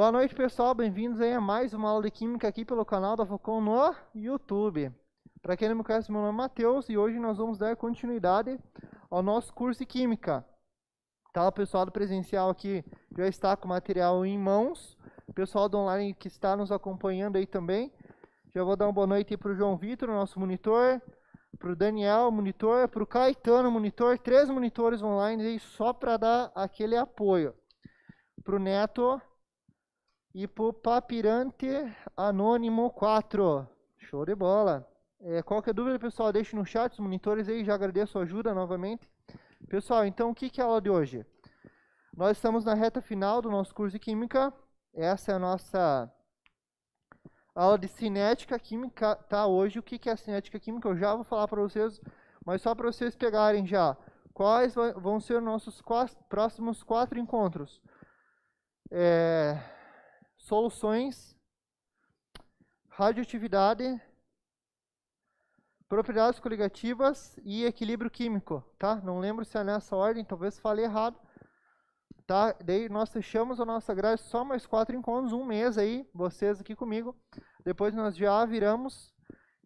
Boa noite, pessoal. Bem-vindos aí a mais uma aula de Química aqui pelo canal da Focom no YouTube. Para quem não me conhece, meu nome é Matheus e hoje nós vamos dar continuidade ao nosso curso de Química. Tá, o pessoal do presencial aqui já está com o material em mãos. O pessoal do online que está nos acompanhando aí também. Já vou dar uma boa noite para o João Vitor, nosso monitor, para o Daniel, monitor, para o Caetano, monitor. 3 monitores online aí só para dar aquele apoio. Para o Neto e para o Papirante Anônimo 4. Show de bola. Qualquer dúvida, pessoal, deixe no chat os monitores aí, já agradeço a ajuda novamente. Pessoal, então o que é a aula de hoje? Nós estamos na reta final do nosso curso de Química. Essa é a nossa aula de cinética química, tá? Hoje, o que é a cinética química? Eu já vou falar para vocês, mas só para vocês pegarem já. Quais vão ser os nossos próximos 4 encontros? Soluções, radioatividade, propriedades coligativas e equilíbrio químico, tá? Não lembro se é nessa ordem, talvez falei errado, tá? Daí nós fechamos a nossa grade só mais 4 encontros, um mês aí, vocês aqui comigo. Depois nós já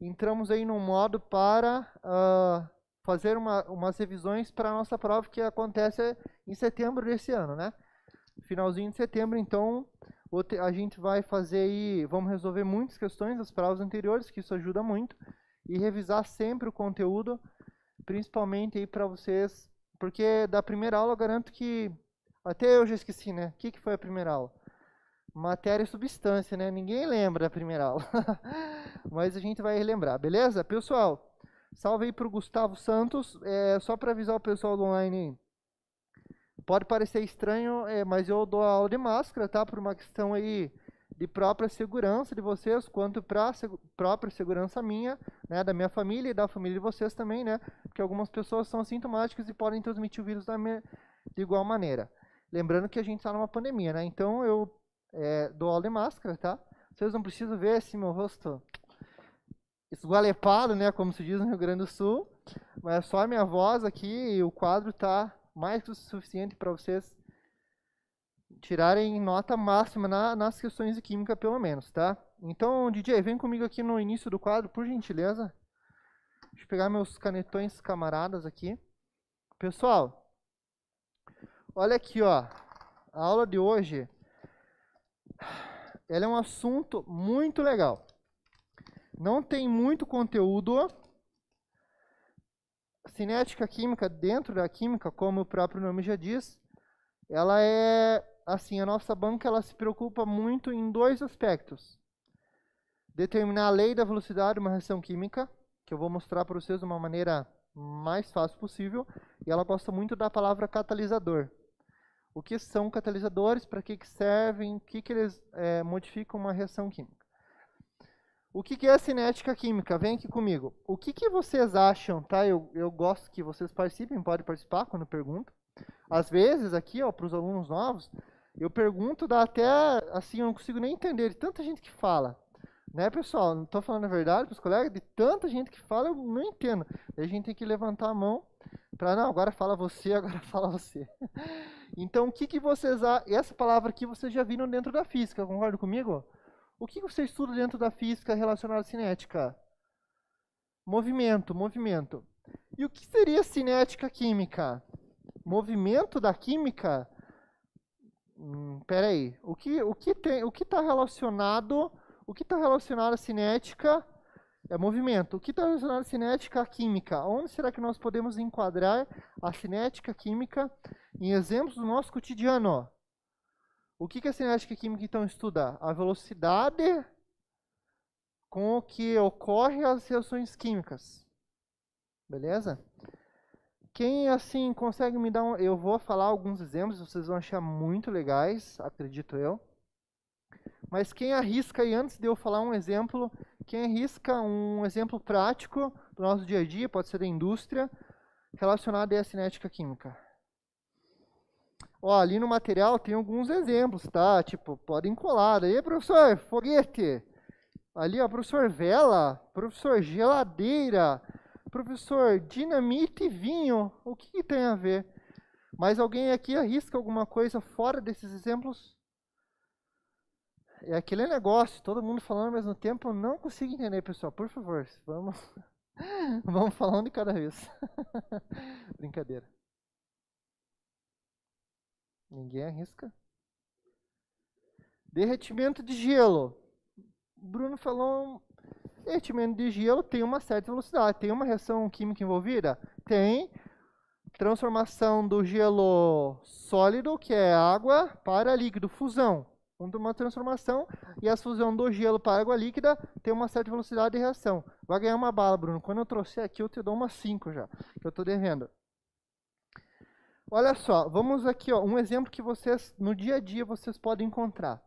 entramos aí num modo para fazer umas revisões para a nossa prova que acontece em setembro desse ano, né? Finalzinho de setembro, então a gente vai fazer aí, vamos resolver muitas questões das provas anteriores, que isso ajuda muito, e revisar sempre o conteúdo, principalmente aí para vocês, porque da primeira aula eu garanto que, até eu já esqueci, né? O que foi a primeira aula? Matéria e substância, né? Ninguém lembra da primeira aula, mas a gente vai relembrar, beleza? Pessoal, salve aí para o Gustavo Santos, só para avisar o pessoal do online aí. Pode parecer estranho, mas eu dou a aula de máscara, tá? Por uma questão aí de própria segurança de vocês, quanto para própria segurança minha, né? Da minha família e da família de vocês também, né? Porque algumas pessoas são assintomáticas e podem transmitir o vírus de igual maneira. Lembrando que a gente está numa pandemia, né? Então eu dou aula de máscara, tá? Vocês não precisam ver esse meu rosto esgualepado, né? Como se diz no Rio Grande do Sul. Mas é só a minha voz aqui e o quadro tá mais que o suficiente para vocês tirarem nota máxima nas questões de química, pelo menos, tá? Então, DJ, vem comigo aqui no início do quadro, por gentileza. Deixa eu pegar meus canetões camaradas aqui. Pessoal, olha aqui, ó. A aula de hoje, ela é um assunto muito legal. Não tem muito conteúdo. Cinética química, dentro da química, como o próprio nome já diz, ela assim, a nossa banca ela se preocupa muito em 2 aspectos. Determinar a lei da velocidade de uma reação química, que eu vou mostrar para vocês de uma maneira mais fácil possível, e ela gosta muito da palavra catalisador. O que são catalisadores, para que servem, o que eles modificam uma reação química. O que é a cinética química? Vem aqui comigo. O que vocês acham, tá? Eu gosto que vocês participem, podem participar quando eu pergunto. Às vezes, aqui, ó, para os alunos novos, eu pergunto, dá até, assim, eu não consigo nem entender de tanta gente que fala. Né, pessoal? Não estou falando a verdade para os colegas, de tanta gente que fala, eu não entendo. Aí a gente tem que levantar a mão para, não, agora fala você, agora fala você. Então, o que vocês acham? Essa palavra aqui vocês já viram dentro da física, concorda comigo? O que você estuda dentro da física relacionada à cinética? Movimento, movimento. E o que seria cinética química? Movimento da química? Espera aí. O que está relacionado à cinética é movimento. O que está relacionado à cinética à química? Onde será que nós podemos enquadrar a cinética química em exemplos do nosso cotidiano? O que a cinética química, então, estuda? A velocidade com que ocorrem as reações químicas. Beleza? Quem, assim, consegue me dar Eu vou falar alguns exemplos, vocês vão achar muito legais, acredito eu. Mas quem arrisca, e antes de eu falar um exemplo, quem arrisca um exemplo prático do nosso dia a dia, pode ser da indústria, relacionado à cinética química? Ó, ali no material tem alguns exemplos, tá? Tipo, podem colar. Aí, professor, foguete. Ali, ó, professor vela, professor geladeira, professor dinamite e vinho. O que tem a ver? Mas alguém aqui arrisca alguma coisa fora desses exemplos? É aquele negócio, todo mundo falando ao mesmo tempo, eu não consigo entender, pessoal. Por favor, vamos, vamos falando de cada vez. Brincadeira. Ninguém arrisca. Derretimento de gelo. O Bruno falou, derretimento de gelo tem uma certa velocidade. Tem uma reação química envolvida? Tem. Transformação do gelo sólido, que é água, para líquido. Fusão. Uma transformação, e a fusão do gelo para água líquida tem uma certa velocidade de reação. Vai ganhar uma bala, Bruno. Quando eu trouxer aqui, eu te dou umas 5 já, que eu estou devendo. Olha só, vamos aqui, ó, um exemplo que vocês, no dia a dia, vocês podem encontrar.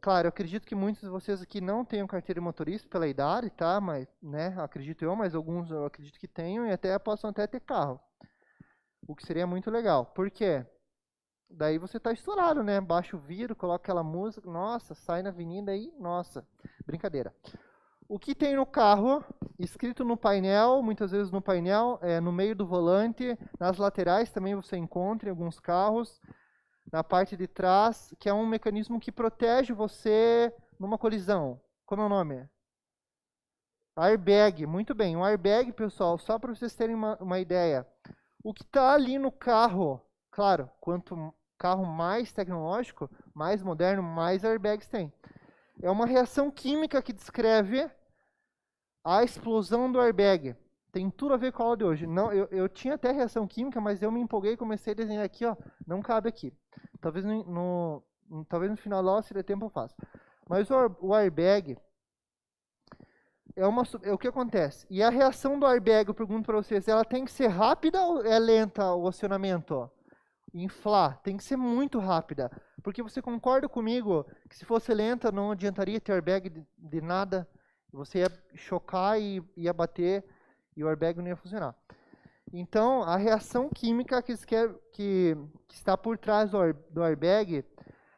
Claro, eu acredito que muitos de vocês aqui não tenham carteira de motorista pela idade, tá? Mas, né, acredito eu, mas alguns eu acredito que tenham e até possam até ter carro. O que seria muito legal. Por quê? Daí você tá estourado, né? Baixa o vidro, coloca aquela música, nossa, sai na avenida aí, nossa, brincadeira. O que tem no carro, escrito no painel, muitas vezes no painel, no meio do volante, nas laterais também você encontra em alguns carros, na parte de trás, que é um mecanismo que protege você numa colisão. Como é o nome? Airbag, muito bem. Um airbag, pessoal, só para vocês terem uma ideia. O que está ali no carro, claro, quanto carro mais tecnológico, mais moderno, mais airbags tem. É uma reação química que descreve a explosão do airbag. Tem tudo a ver com a aula de hoje. Não, eu tinha até reação química, mas eu me empolguei e comecei a desenhar aqui, ó. Não cabe aqui. Talvez talvez no final da aula, se der tempo, eu faço. Mas o airbag é o que acontece. E a reação do airbag, eu pergunto para vocês, ela tem que ser rápida ou é lenta o acionamento? Ó? Inflar, tem que ser muito rápida. Porque você concorda comigo que se fosse lenta não adiantaria ter airbag de nada. Você ia chocar e ia bater e o airbag não ia funcionar. Então, a reação química que está por trás do airbag,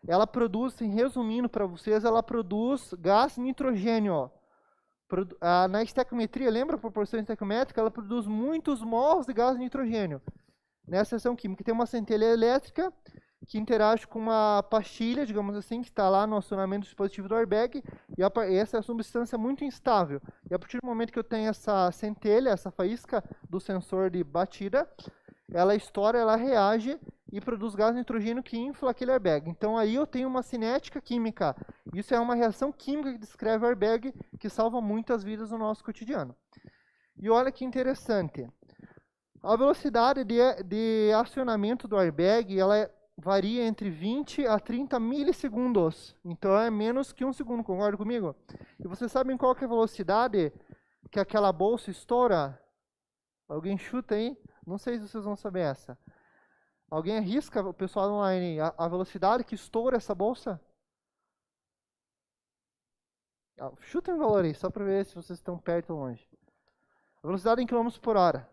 ela produz, resumindo para vocês, ela produz gás nitrogênio. Ó. Na estequiometria, lembra a proporção estequiométrica? Ela produz muitos mols de gás nitrogênio. Nessa reação química tem uma centelha elétrica que interage com uma pastilha, digamos assim, que está lá no acionamento do dispositivo do airbag, e essa é uma substância muito instável. E a partir do momento que eu tenho essa centelha, essa faísca do sensor de batida, ela estoura, ela reage e produz gás nitrogênio que infla aquele airbag. Então aí eu tenho uma cinética química. Isso é uma reação química que descreve o airbag, que salva muitas vidas no nosso cotidiano. E olha que interessante. A velocidade de acionamento do airbag, ela varia entre 20 a 30 milissegundos. Então é menos que 1 segundo, concorda comigo? E vocês sabem qual que é a velocidade que aquela bolsa estoura? Alguém chuta aí? Não sei se vocês vão saber essa. Alguém arrisca, o pessoal online, a velocidade que estoura essa bolsa? Chuta um valor aí, só para ver se vocês estão perto ou longe. A velocidade em quilômetros por hora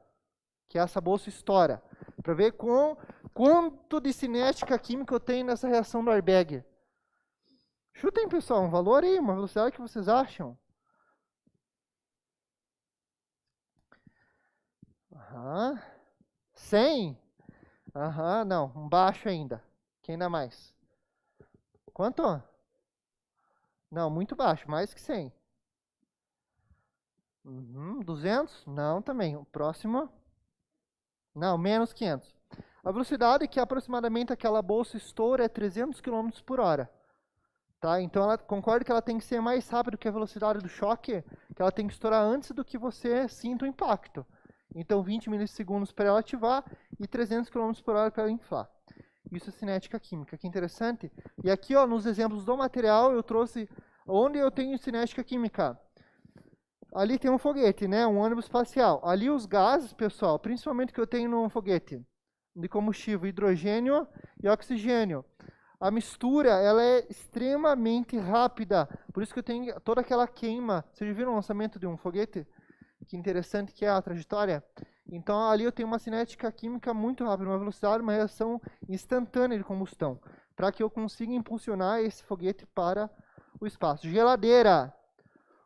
que essa bolsa estoura, para ver quanto de cinética química eu tenho nessa reação do airbag. Chutem, pessoal, um valor aí, uma velocidade que vocês acham. 100? Não, um baixo ainda. Quem dá mais? Quanto? Não, muito baixo, mais que 100. 200? Não, também. O próximo... Não, menos 500. A velocidade que aproximadamente aquela bolsa estoura é 300 km por hora. Tá? Então, ela concorda que ela tem que ser mais rápida que a velocidade do choque, que ela tem que estourar antes do que você sinta o impacto. Então, 20 milissegundos para ela ativar e 300 km por hora para ela inflar. Isso é cinética química, que interessante. E aqui, ó, nos exemplos do material, eu trouxe onde eu tenho cinética química. Ali tem um foguete, né? Um ônibus espacial. Ali os gases, pessoal, principalmente que eu tenho num foguete de combustível, hidrogênio e oxigênio. A mistura, ela é extremamente rápida. Por isso que eu tenho toda aquela queima. Vocês já viram o lançamento de um foguete? Que interessante que é a trajetória. Então ali eu tenho uma cinética química muito rápida, uma velocidade, uma reação instantânea de combustão, para que eu consiga impulsionar esse foguete para o espaço. Geladeira.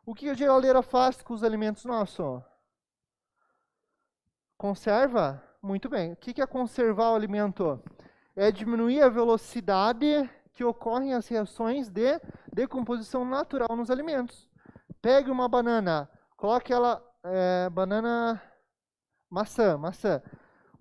O que a geladeira faz com os alimentos nossos? Conserva? Muito bem. O que é conservar o alimento? É diminuir a velocidade que ocorrem as reações de decomposição natural nos alimentos. Pegue uma banana, coloque ela, maçã.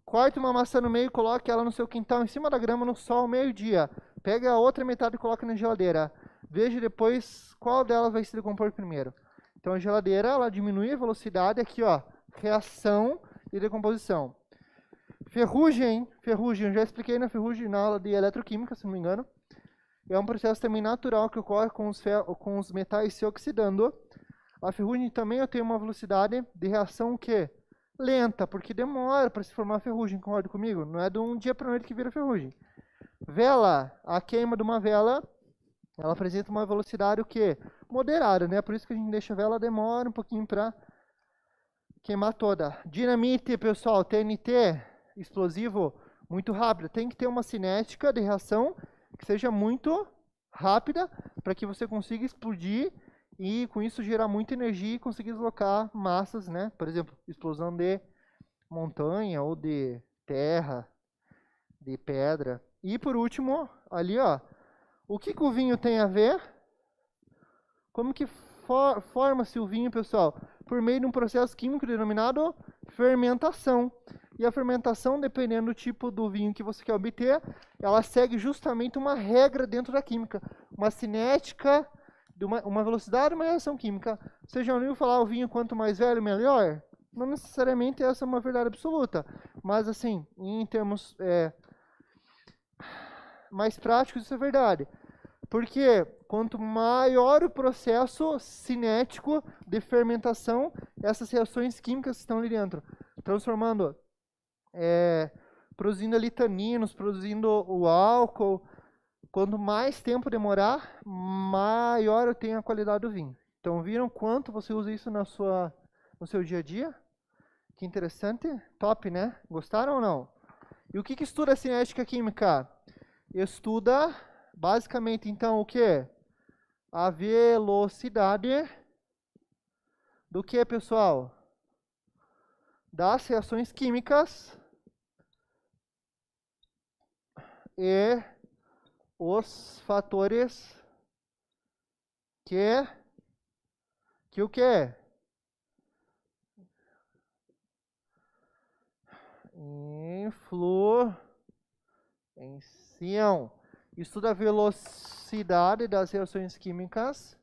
Corte uma maçã no meio, coloque ela no seu quintal, em cima da grama, no sol, meio-dia. Pega a outra metade e coloca na geladeira. Veja depois qual delas vai se decompor primeiro. Então a geladeira, ela diminui a velocidade aqui, ó, reação e decomposição. Ferrugem, eu já expliquei na ferrugem na aula de eletroquímica, se não me engano. É um processo também natural que ocorre com os metais se oxidando. A ferrugem também tem uma velocidade de reação que lenta, porque demora para se formar ferrugem, concorda comigo? Não é de um dia para a noite que vira ferrugem. Vela, a queima de uma vela, ela apresenta uma velocidade o quê? Moderada, né? Por isso que a gente deixa a vela, demora um pouquinho para queimar toda. Dinamite, pessoal, TNT, explosivo, muito rápido. Tem que ter uma cinética de reação que seja muito rápida para que você consiga explodir e com isso gerar muita energia e conseguir deslocar massas, né? Por exemplo, explosão de montanha ou de terra, de pedra. E por último, ali, ó, o que o vinho tem a ver? Como que forma-se o vinho, pessoal? Por meio de um processo químico denominado fermentação. E a fermentação, dependendo do tipo do vinho que você quer obter, ela segue justamente uma regra dentro da química. Uma cinética, de uma velocidade, uma reação química. Você já ouviu falar o vinho quanto mais velho, melhor? Não necessariamente essa é uma verdade absoluta. Mas, assim, em termos mais práticos, isso é verdade. Porque quanto maior o processo cinético de fermentação, essas reações químicas estão ali dentro, transformando, produzindo ali taninos, produzindo o álcool. Quanto mais tempo demorar, maior eu tenho a qualidade do vinho. Então, viram quanto você usa isso no seu dia a dia? Que interessante. Top, né? Gostaram ou não? E o que estuda a cinética química? Estuda, basicamente, então, o que? A velocidade do que, pessoal? Das reações químicas e os fatores que o que? Influenciam. Estuda a velocidade das reações químicas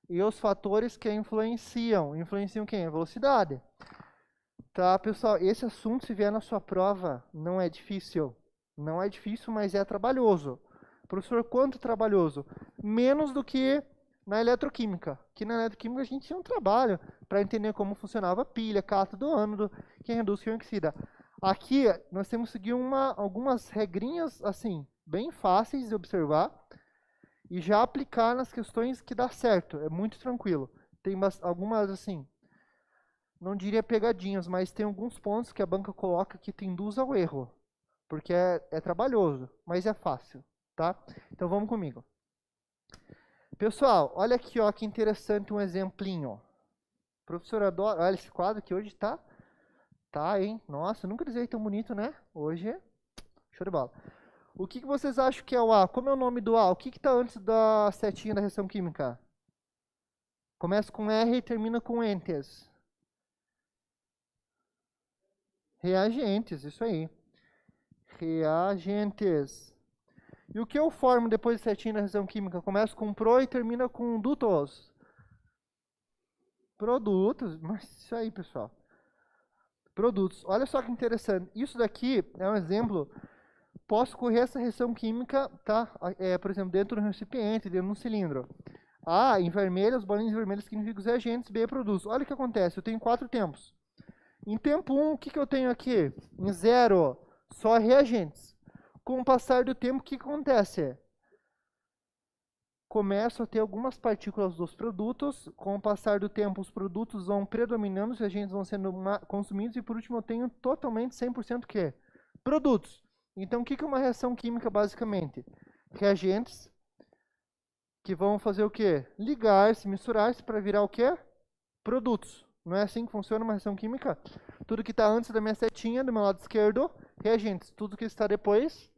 e os fatores que influenciam. Influenciam quem? A velocidade. Tá, pessoal, esse assunto, se vier na sua prova, não é difícil. Não é difícil, mas é trabalhoso. Professor, quanto trabalhoso? Menos do que na eletroquímica. Que na eletroquímica a gente tinha um trabalho para entender como funcionava a pilha, cátodo, ânodo, quem reduz, quem oxida. Aqui nós temos que seguir algumas regrinhas assim, bem fáceis de observar e já aplicar nas questões que dá certo. É muito tranquilo. Tem algumas assim, não diria pegadinhas, mas tem alguns pontos que a banca coloca que te induz ao erro. Porque é trabalhoso, mas é fácil. Tá? Então vamos comigo. Pessoal, olha aqui, ó, que interessante um exemplinho. O professor adora. Olha esse quadro que hoje tá, hein? Nossa, nunca desenhei tão bonito, né? Hoje é show de bola. O que vocês acham que é o A? Como é o nome do A? O que está antes da setinha da reação química? Começa com R e termina com entes. Reagentes, isso aí. Reagentes. E o que eu formo depois de setinha na reação química? Começa com pro e termina com dutos. Produtos. Mas isso aí, pessoal. Produtos. Olha só que interessante. Isso daqui é um exemplo. Posso correr essa reação química, tá? Por exemplo, dentro de um recipiente, dentro de um cilindro. A, em vermelho, as bolinhas vermelhas significam os reagentes. B, produtos. Olha o que acontece. Eu tenho 4 tempos. Em tempo 1, o que eu tenho aqui? Em 0, só reagentes. Com o passar do tempo, o que acontece? Começo a ter algumas partículas dos produtos. Com o passar do tempo, os produtos vão predominando, os reagentes vão sendo consumidos. E por último, eu tenho totalmente 100% o quê? Produtos. Então, o que é uma reação química, basicamente? Reagentes que vão fazer o quê? Ligar-se, misturar-se para virar o quê? Produtos. Não é assim que funciona uma reação química? Tudo que está antes da minha setinha, do meu lado esquerdo, reagentes. Tudo que está depois,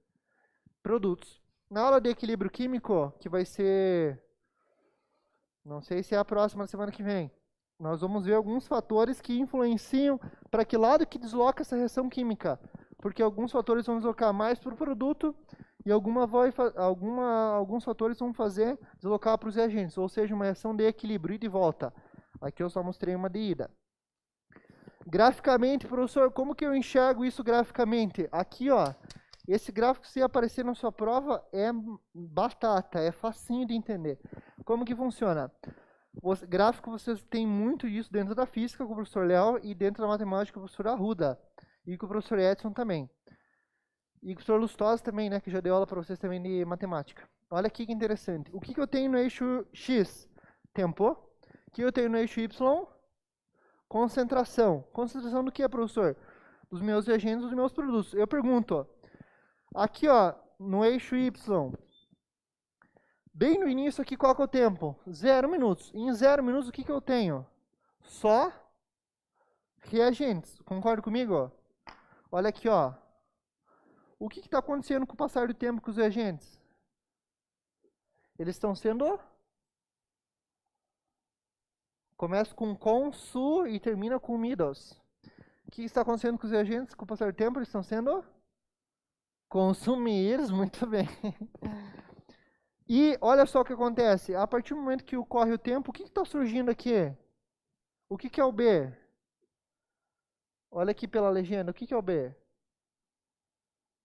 produtos. Na aula de equilíbrio químico, que vai ser, não sei se é a próxima semana que vem, nós vamos ver alguns fatores que influenciam para que lado que desloca essa reação química. Porque alguns fatores vão deslocar mais para o produto e alguns fatores vão fazer deslocar para os reagentes, ou seja, uma reação de equilíbrio, ida e volta. Aqui eu só mostrei uma de ida. Graficamente, professor, como que eu enxergo isso graficamente? Aqui, ó, esse gráfico, se aparecer na sua prova, é batata, é facinho de entender. Como que funciona? Gráfico, vocês têm muito isso dentro da física com o professor Léo e dentro da matemática com o professor Arruda e com o professor Edson também. E com o professor Lustosa também, né, que já deu aula para vocês também de matemática. Olha aqui que interessante. O que eu tenho no eixo X? Tempo. O que eu tenho no eixo Y? Concentração. Concentração do que, professor? Dos meus reagentes, dos meus produtos. Eu pergunto, aqui, ó, no eixo Y, bem no início aqui, qual que é o tempo? 0 minutos. Em 0 minutos, o que eu tenho? Só reagentes. Concorda comigo? Olha aqui, ó. O que está acontecendo com o passar do tempo com os reagentes? Eles estão sendo... Começa com consu e termina com midos. O que está acontecendo com os reagentes com o passar do tempo? Eles estão sendo consumidos. Muito bem. E olha só o que acontece. A partir do momento que ocorre o tempo, o que está surgindo aqui? O que é o B? Olha aqui pela legenda. O que é o B?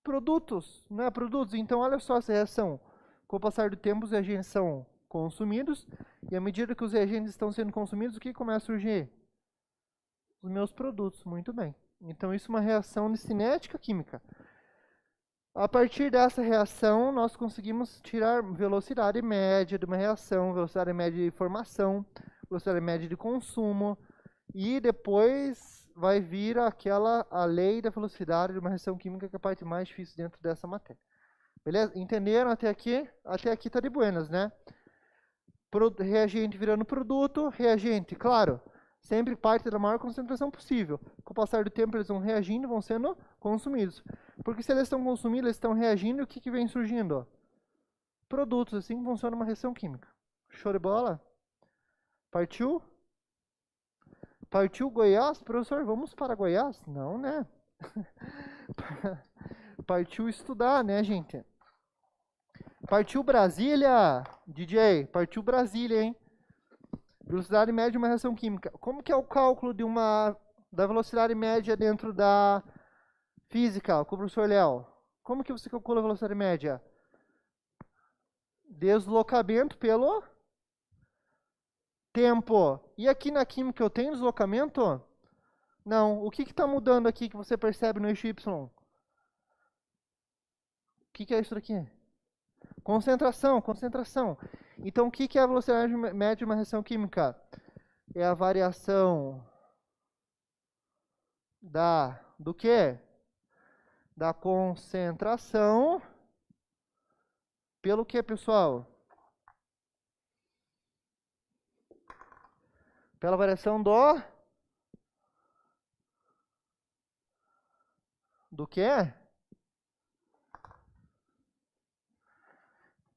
Produtos, não é produtos? Então, olha só essa reação. Com o passar do tempo, os reagentes são consumidos. E à medida que os reagentes estão sendo consumidos, o que começa a surgir? Os meus produtos. Muito bem. Então, isso é uma reação de cinética química. A partir dessa reação, nós conseguimos tirar velocidade média de uma reação, velocidade média de formação, velocidade média de consumo. E depois vai vir a lei da velocidade de uma reação química, que é a parte mais difícil dentro dessa matéria. Beleza? Entenderam até aqui? Até aqui tá de buenas, né? Reagente virando produto, reagente, claro, sempre parte da maior concentração possível. Com o passar do tempo, eles vão reagindo e vão sendo consumidos. Porque se eles estão consumindo, eles estão reagindo, e o que vem surgindo? Produtos, assim funciona uma reação química. Show de bola? Partiu? Partiu Goiás? Professor, vamos para Goiás? Não, né? Partiu estudar, né, gente? Partiu Brasília, DJ, partiu Brasília, hein? Velocidade média de uma reação química. Como que é o cálculo da velocidade média dentro da física, com o professor Léo? Como que você calcula a velocidade média? Deslocamento pelo tempo. E aqui na química eu tenho deslocamento? Não. O que está mudando aqui que você percebe no eixo Y? O que é isso daqui? Concentração, concentração. Então, o que é a velocidade média de uma reação química? É a variação do quê? Da concentração pelo que, pessoal? Pela variação do quê?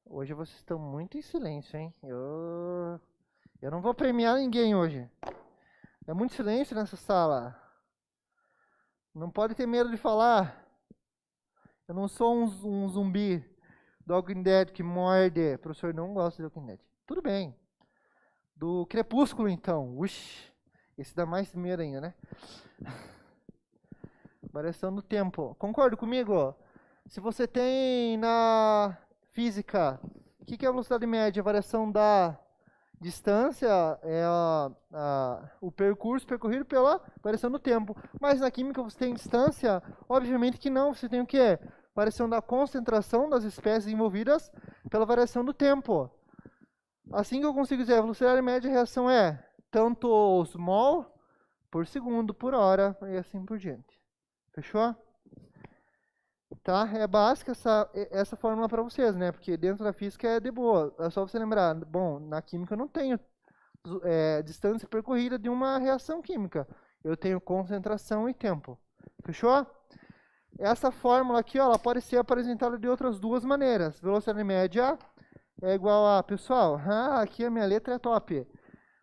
Hoje vocês estão muito em silêncio, hein? Eu não vou premiar ninguém hoje. É muito silêncio nessa sala. Não pode ter medo de falar. Eu não sou um zumbi do Walking Dead que morde. O professor não gosta de Walking Dead. Tudo bem. Do Crepúsculo, então. Uxi, esse dá mais medo ainda, né? Variação do tempo. Concorda comigo? Se você tem na física, o que é a velocidade média? A variação da distância é o percurso percorrido pela variação do tempo. Mas na química você tem distância? Obviamente que não. Você tem o quê? Variação da concentração das espécies envolvidas pela variação do tempo. Assim que eu consigo dizer, a velocidade média de reação é tanto mol por segundo, por hora, e assim por diante. Fechou? Tá? É básica essa fórmula para vocês, né? Porque dentro da física é de boa. É só você lembrar. Bom, na química eu não tenho distância percorrida de uma reação química. Eu tenho concentração e tempo. Fechou? Essa fórmula aqui, ó, ela pode ser apresentada de outras duas maneiras. Velocidade média é igual a, pessoal, aqui a minha letra é top.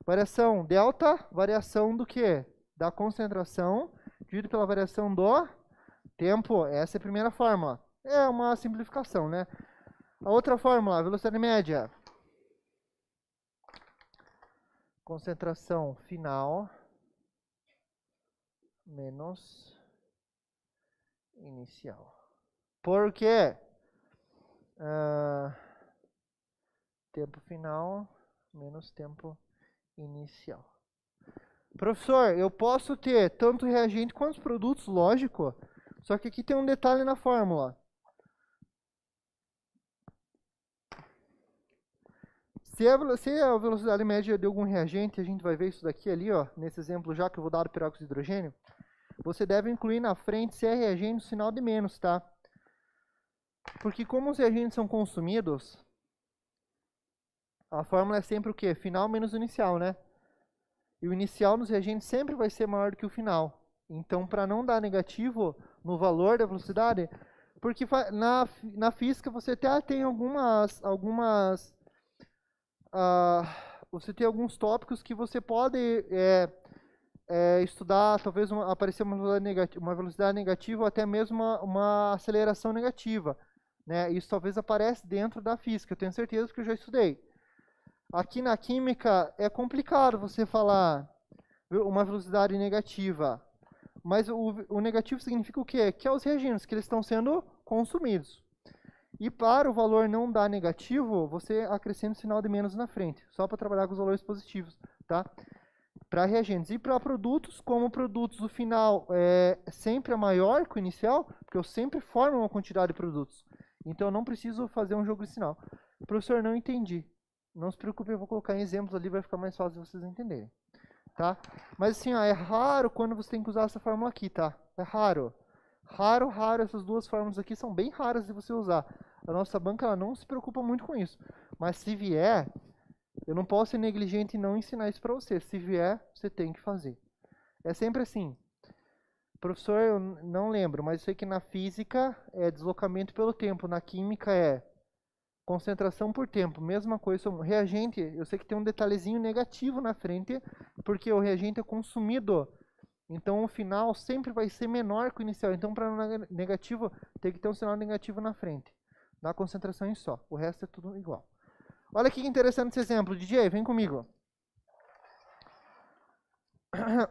Variação delta, variação do quê? Da concentração, dividido pela variação do tempo. Essa é a primeira fórmula. É uma simplificação, né? A outra fórmula, velocidade média. Concentração final menos inicial. Por quê? Tempo final menos tempo inicial. Professor, eu posso ter tanto reagente quanto produtos, lógico. Só que aqui tem um detalhe na fórmula. Se a velocidade média de algum reagente, a gente vai ver isso daqui ali, ó, nesse exemplo já que eu vou dar do peróxido de hidrogênio, você deve incluir na frente, se é reagente, o sinal de menos, tá? Porque como os reagentes são consumidos, a fórmula é sempre o quê? Final menos inicial, né? E o inicial nos reagentes sempre vai ser maior do que o final. Então, para não dar negativo no valor da velocidade, porque na física você até tem você tem alguns tópicos que você pode estudar, talvez aparecer uma velocidade negativa ou até mesmo uma aceleração negativa, né? Isso talvez apareça dentro da física, eu tenho certeza que eu já estudei. Aqui na química é complicado você falar uma velocidade negativa, mas o negativo significa o quê? Que é os reagentes, que eles estão sendo consumidos. E para o valor não dar negativo, você acrescenta o sinal de menos na frente, só para trabalhar com os valores positivos, tá? Para reagentes. E para produtos, como produtos, o final é sempre maior que o inicial, porque eu sempre formo uma quantidade de produtos. Então eu não preciso fazer um jogo de sinal. Professor, não entendi. Não se preocupe, eu vou colocar em exemplos ali, vai ficar mais fácil de vocês entenderem. Tá? Mas assim, ó, é raro quando você tem que usar essa fórmula aqui, tá? É raro. Raro, essas duas fórmulas aqui são bem raras de você usar. A nossa banca ela não se preocupa muito com isso. Mas se vier, eu não posso ser negligente e não ensinar isso para você. Se vier, você tem que fazer. É sempre assim. Professor, eu não lembro, mas eu sei que na física é deslocamento pelo tempo. Na química é concentração por tempo. Mesma coisa. Reagente, eu sei que tem um detalhezinho negativo na frente, porque o reagente é consumido. Então o final sempre vai ser menor que o inicial. Então para negativo, tem que ter um sinal negativo na frente. Na concentração em só. O resto é tudo igual. Olha que interessante esse exemplo. DJ, vem comigo.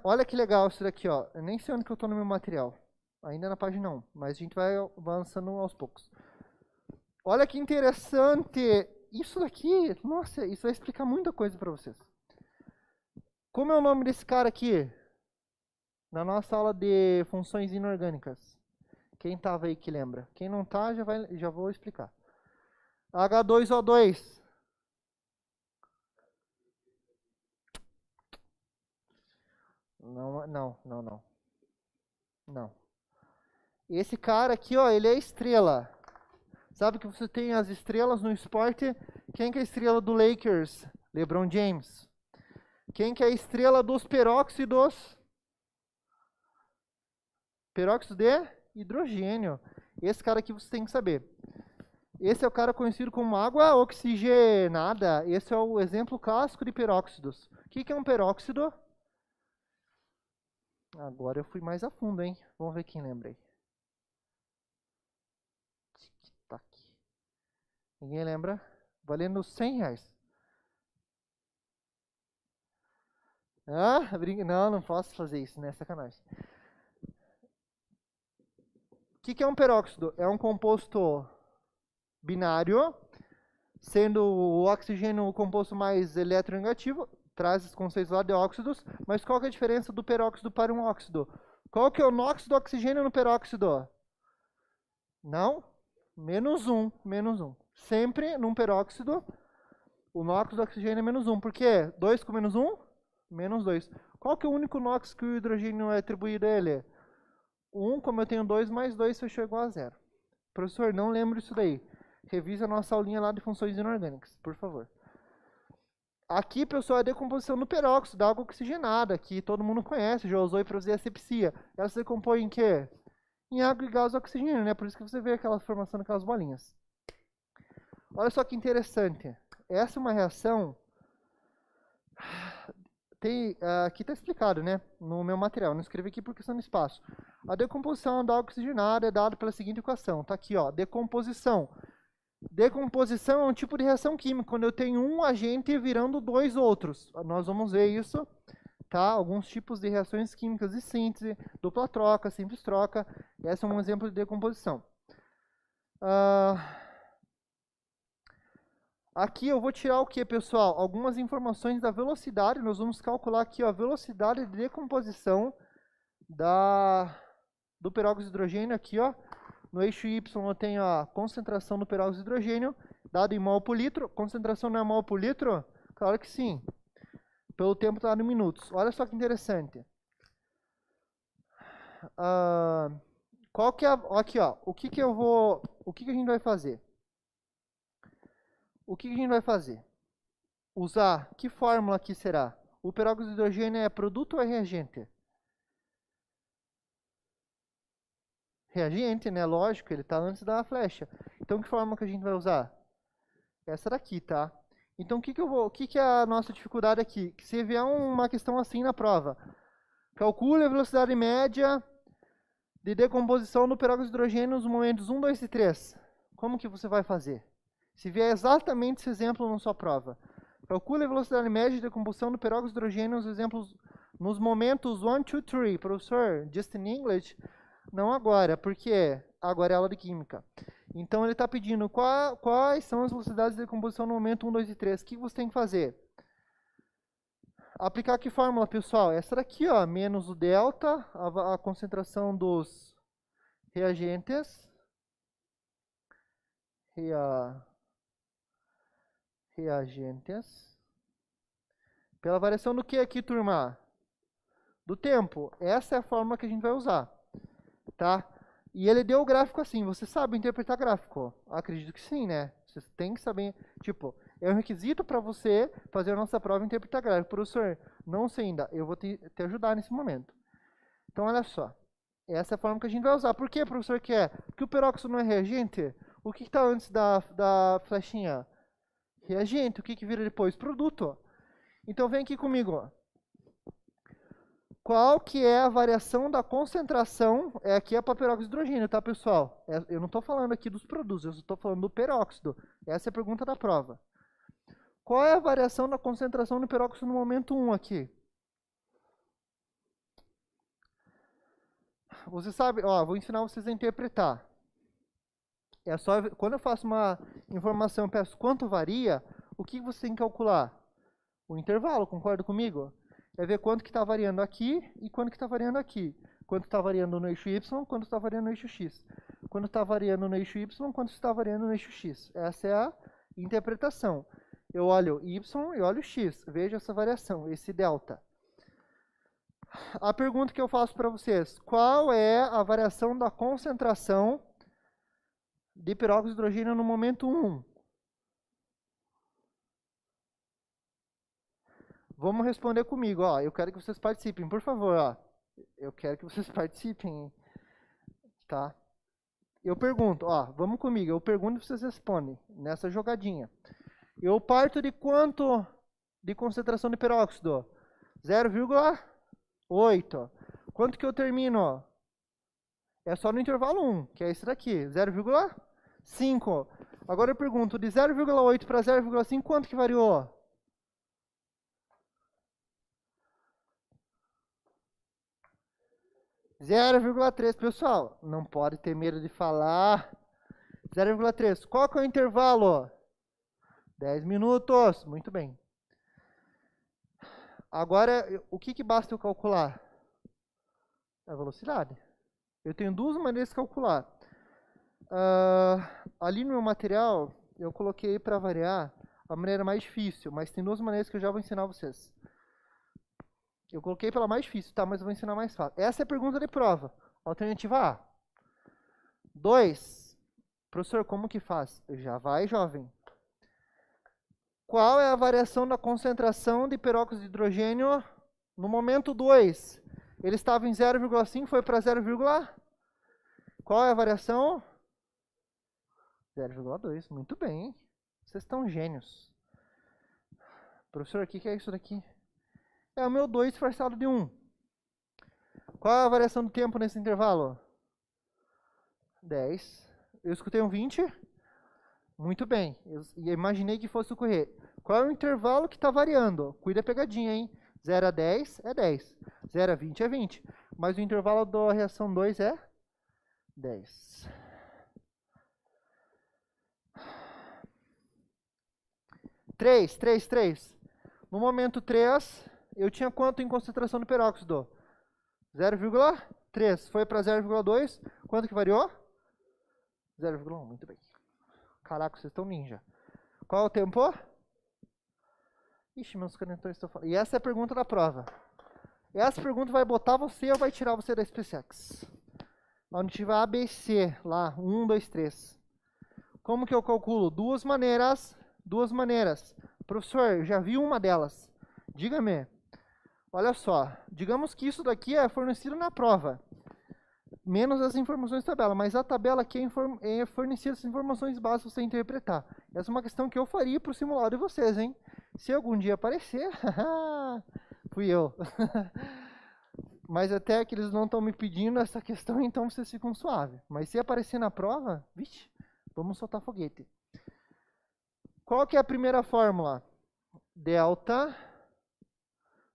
Olha que legal isso daqui, ó. Eu nem sei onde que eu estou no meu material. Ainda na página 1, mas a gente vai avançando aos poucos. Olha que interessante. Isso daqui, nossa, isso vai explicar muita coisa para vocês. Como é o nome desse cara aqui? Na nossa aula de funções inorgânicas. Quem estava aí que lembra? Quem não está, já vou explicar. H2O2. Não. Esse cara aqui, ó, ele é estrela. Sabe que você tem as estrelas no esporte? Quem que é a estrela do Lakers? LeBron James. Quem que é a estrela dos peróxidos? Peróxido de hidrogênio. Esse cara aqui você tem que saber. Esse é o cara conhecido como água oxigenada. Esse é o exemplo clássico de peróxidos. O que é um peróxido? Agora eu fui mais a fundo, hein? Vamos ver quem lembra aí. Tic-tac. Ninguém lembra? Valendo R$100. Não posso fazer isso, né? Sacanagem. O que é um peróxido? É um composto binário, sendo o oxigênio o composto mais eletronegativo, traz os conceitos lá de óxidos, mas qual que é a diferença do peróxido para um óxido? Qual que é o NOx do oxigênio no peróxido? Não? -1. Sempre num peróxido, o NOx do oxigênio é -1. Por quê? 2 com -1? -2. Qual que é o único NOx que o hidrogênio é atribuído a ele? 1, como eu tenho 2, mais 2 fechou igual a 0. Professor, não lembro isso daí. Revisa a nossa aulinha lá de funções inorgânicas, por favor. Aqui, pessoal, é a decomposição do peróxido, da água oxigenada, que todo mundo conhece, já usou para fazer asepsia. Ela se decompõe em quê? em água e gás oxigênio, né? Por isso que você vê aquela formação daquelas bolinhas. Olha só que interessante. Essa é uma reação... aqui está explicado, né? No meu material. Não escrevi aqui por questão do espaço. A decomposição da água oxigenada é dada pela seguinte equação. Está aqui, ó. Decomposição. Decomposição é um tipo de reação química, quando eu tenho um agente virando dois outros. Nós vamos ver isso, tá? Alguns tipos de reações químicas de síntese, dupla troca, simples troca. Esse é um exemplo de decomposição. Aqui eu vou tirar o que, pessoal? Algumas informações da velocidade. Nós vamos calcular aqui ó, a velocidade de decomposição do peróxido de hidrogênio aqui, ó. No eixo Y eu tenho a concentração do peróxido de hidrogênio, dado em mol por litro. Concentração não é mol por litro? Claro que sim. Pelo tempo dado em minutos. Olha só que interessante. Qual que é aqui, ó. O que a gente vai fazer? O que a gente vai fazer? Usar, que fórmula aqui será? O peróxido de hidrogênio é produto ou é reagente? Reagente, né? Lógico, ele está antes da flecha. Então, que fórmula que a gente vai usar? Essa daqui, tá? Então, o que é a nossa dificuldade aqui? Que se vier uma questão assim na prova, calcule a velocidade média de decomposição do peróxido de hidrogênio nos momentos 1, 2 e 3. Como que você vai fazer? Se vier exatamente esse exemplo na sua prova. Calcule a velocidade média de decomposição do peróxido de hidrogênio nos exemplos, nos momentos 1, 2, 3. Professor, just in English? Não agora, porque agora é aula de química. Então ele está pedindo quais são as velocidades de decomposição no momento 1, 2 e 3. O que você tem que fazer? Aplicar que fórmula, pessoal? Essa daqui, ó, menos o delta, a concentração dos reagentes. Reagentes. Pela variação do que aqui, turma? Do tempo. Essa é a fórmula que a gente vai usar. Tá? E ele deu o gráfico assim. Você sabe interpretar gráfico? Acredito que sim, né? Você tem que saber. Tipo, é um requisito para você fazer a nossa prova e interpretar gráfico. Professor, não sei ainda. Eu vou te ajudar nesse momento. Então, olha só. Essa é a forma que a gente vai usar. Por que, professor, que é? Porque o peróxido não é reagente? O que está antes da flechinha? Reagente. O que vira depois? Produto. Então, vem aqui comigo, ó. Qual que é a variação da concentração? Aqui é para peróxido de hidrogênio, tá, pessoal? Eu não estou falando aqui dos produtos, eu estou falando do peróxido. Essa é a pergunta da prova. Qual é a variação da concentração do peróxido no momento 1 aqui? Você sabe, ó, vou ensinar vocês a interpretar. É só, quando eu faço uma informação, eu peço quanto varia, o que você tem que calcular? O intervalo, concorda comigo? É ver quanto que está variando aqui e quanto que está variando aqui. Quanto está variando no eixo Y, quanto está variando no eixo X. Quando está variando no eixo Y, quanto está variando no eixo X. Essa é a interpretação. Eu olho Y e olho X. Veja essa variação, esse delta. A pergunta que eu faço para vocês. Qual é a variação da concentração de peróxido de hidrogênio no momento 1? Vamos responder comigo, ó. Eu quero que vocês participem, por favor, ó. Eu quero que vocês participem, tá? Eu pergunto, ó, vamos comigo. Eu pergunto e vocês respondem nessa jogadinha. Eu parto de quanto de concentração de peróxido? 0,8. Quanto que eu termino? É só no intervalo 1, que é esse daqui, 0,5. Agora eu pergunto, de 0,8 para 0,5, quanto que variou? 0,3, pessoal, não pode ter medo de falar. 0,3, qual que é o intervalo? 10 minutos, muito bem. Agora, o que basta eu calcular? A velocidade. Eu tenho duas maneiras de calcular. Ali no meu material, eu coloquei para variar a maneira mais difícil, mas tem duas maneiras que eu já vou ensinar vocês. Eu coloquei pela mais difícil, tá? Mas eu vou ensinar mais fácil. Essa é a pergunta de prova. Alternativa A. 2. Professor, como que faz? Já vai, jovem. Qual é a variação da concentração de peróxido de hidrogênio no momento 2? Ele estava em 0,5, foi para 0,? Qual é a variação? 0,2. Muito bem, hein? Vocês estão gênios. Professor, o que é isso daqui? É o meu 2 disfarçado de 1. Qual é a variação do tempo nesse intervalo? 10. Eu escutei um 20. Muito bem. Eu imaginei que fosse ocorrer. Qual é o intervalo que está variando? Cuida a pegadinha, hein? 0 a 10 é 10. 0 a 20 é 20. Mas o intervalo da reação 2 é 10. Três. No momento 3, eu tinha quanto em concentração do peróxido? 0,3. Foi para 0,2. Quanto que variou? 0,1. Muito bem. Caraca, vocês estão ninja. Qual é o tempo? Ixi, meus canetões estão falando. E essa é a pergunta da prova. Essa pergunta vai botar você ou vai tirar você da SpaceX? Onde tiver ABC, lá, 1, 2, 3. Como que eu calculo? Duas maneiras. Professor, eu já vi uma delas. Diga-me. Olha só. Digamos que isso daqui é fornecido na prova. Menos as informações da tabela. Mas a tabela aqui é fornecida as informações básicas para você interpretar. Essa é uma questão que eu faria para o simulado de vocês, hein? Se algum dia aparecer, fui eu. Mas até que eles não estão me pedindo essa questão, então vocês ficam suaves. Mas se aparecer na prova, vixe, vamos soltar foguete. Qual que é a primeira fórmula? Delta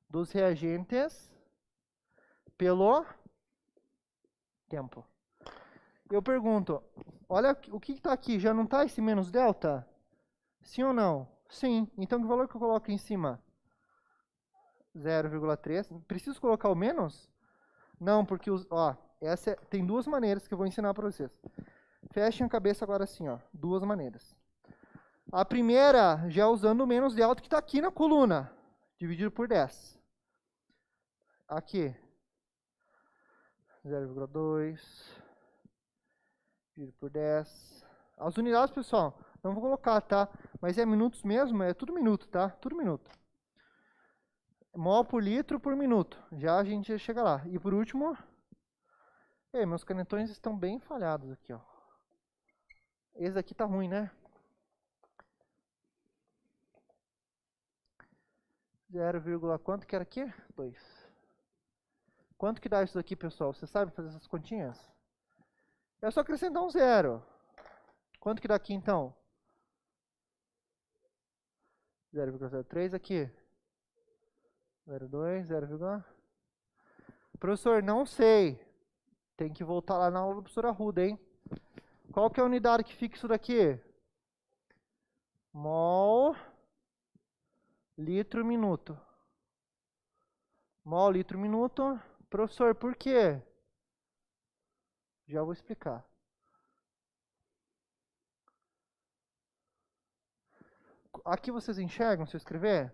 dos reagentes pelo tempo. Eu pergunto, olha o que está aqui, já não está esse menos delta? Sim ou não? Sim. Então que valor que eu coloco em cima? 0,3. Preciso colocar o menos? Não, porque tem duas maneiras que eu vou ensinar para vocês. Fechem a cabeça agora assim, ó. Duas maneiras. A primeira, já usando o menos delta que está aqui na coluna, dividido por 10. Aqui. 0,2 dividido por 10. As unidades, pessoal, não vou colocar, tá? Mas é minutos mesmo, é tudo minuto, tá? Tudo minuto. Mol por litro por minuto. Já a gente chega lá. E por último... Ei, meus canetões estão bem falhados aqui, ó. Esse aqui tá ruim, né? 0, quanto que era aqui? 2. Quanto que dá isso daqui, pessoal? Você sabe fazer essas continhas? É só acrescentar um 0. Quanto que dá aqui, então? 0,03 aqui. 0,2, 0, Professor, não sei. Tem que voltar lá na aula do professor Arruda, hein? Qual que é a unidade que fica isso daqui? Mol litro minuto. Mol litro minuto. Professor, por quê? Já vou explicar. Aqui vocês enxergam se eu escrever?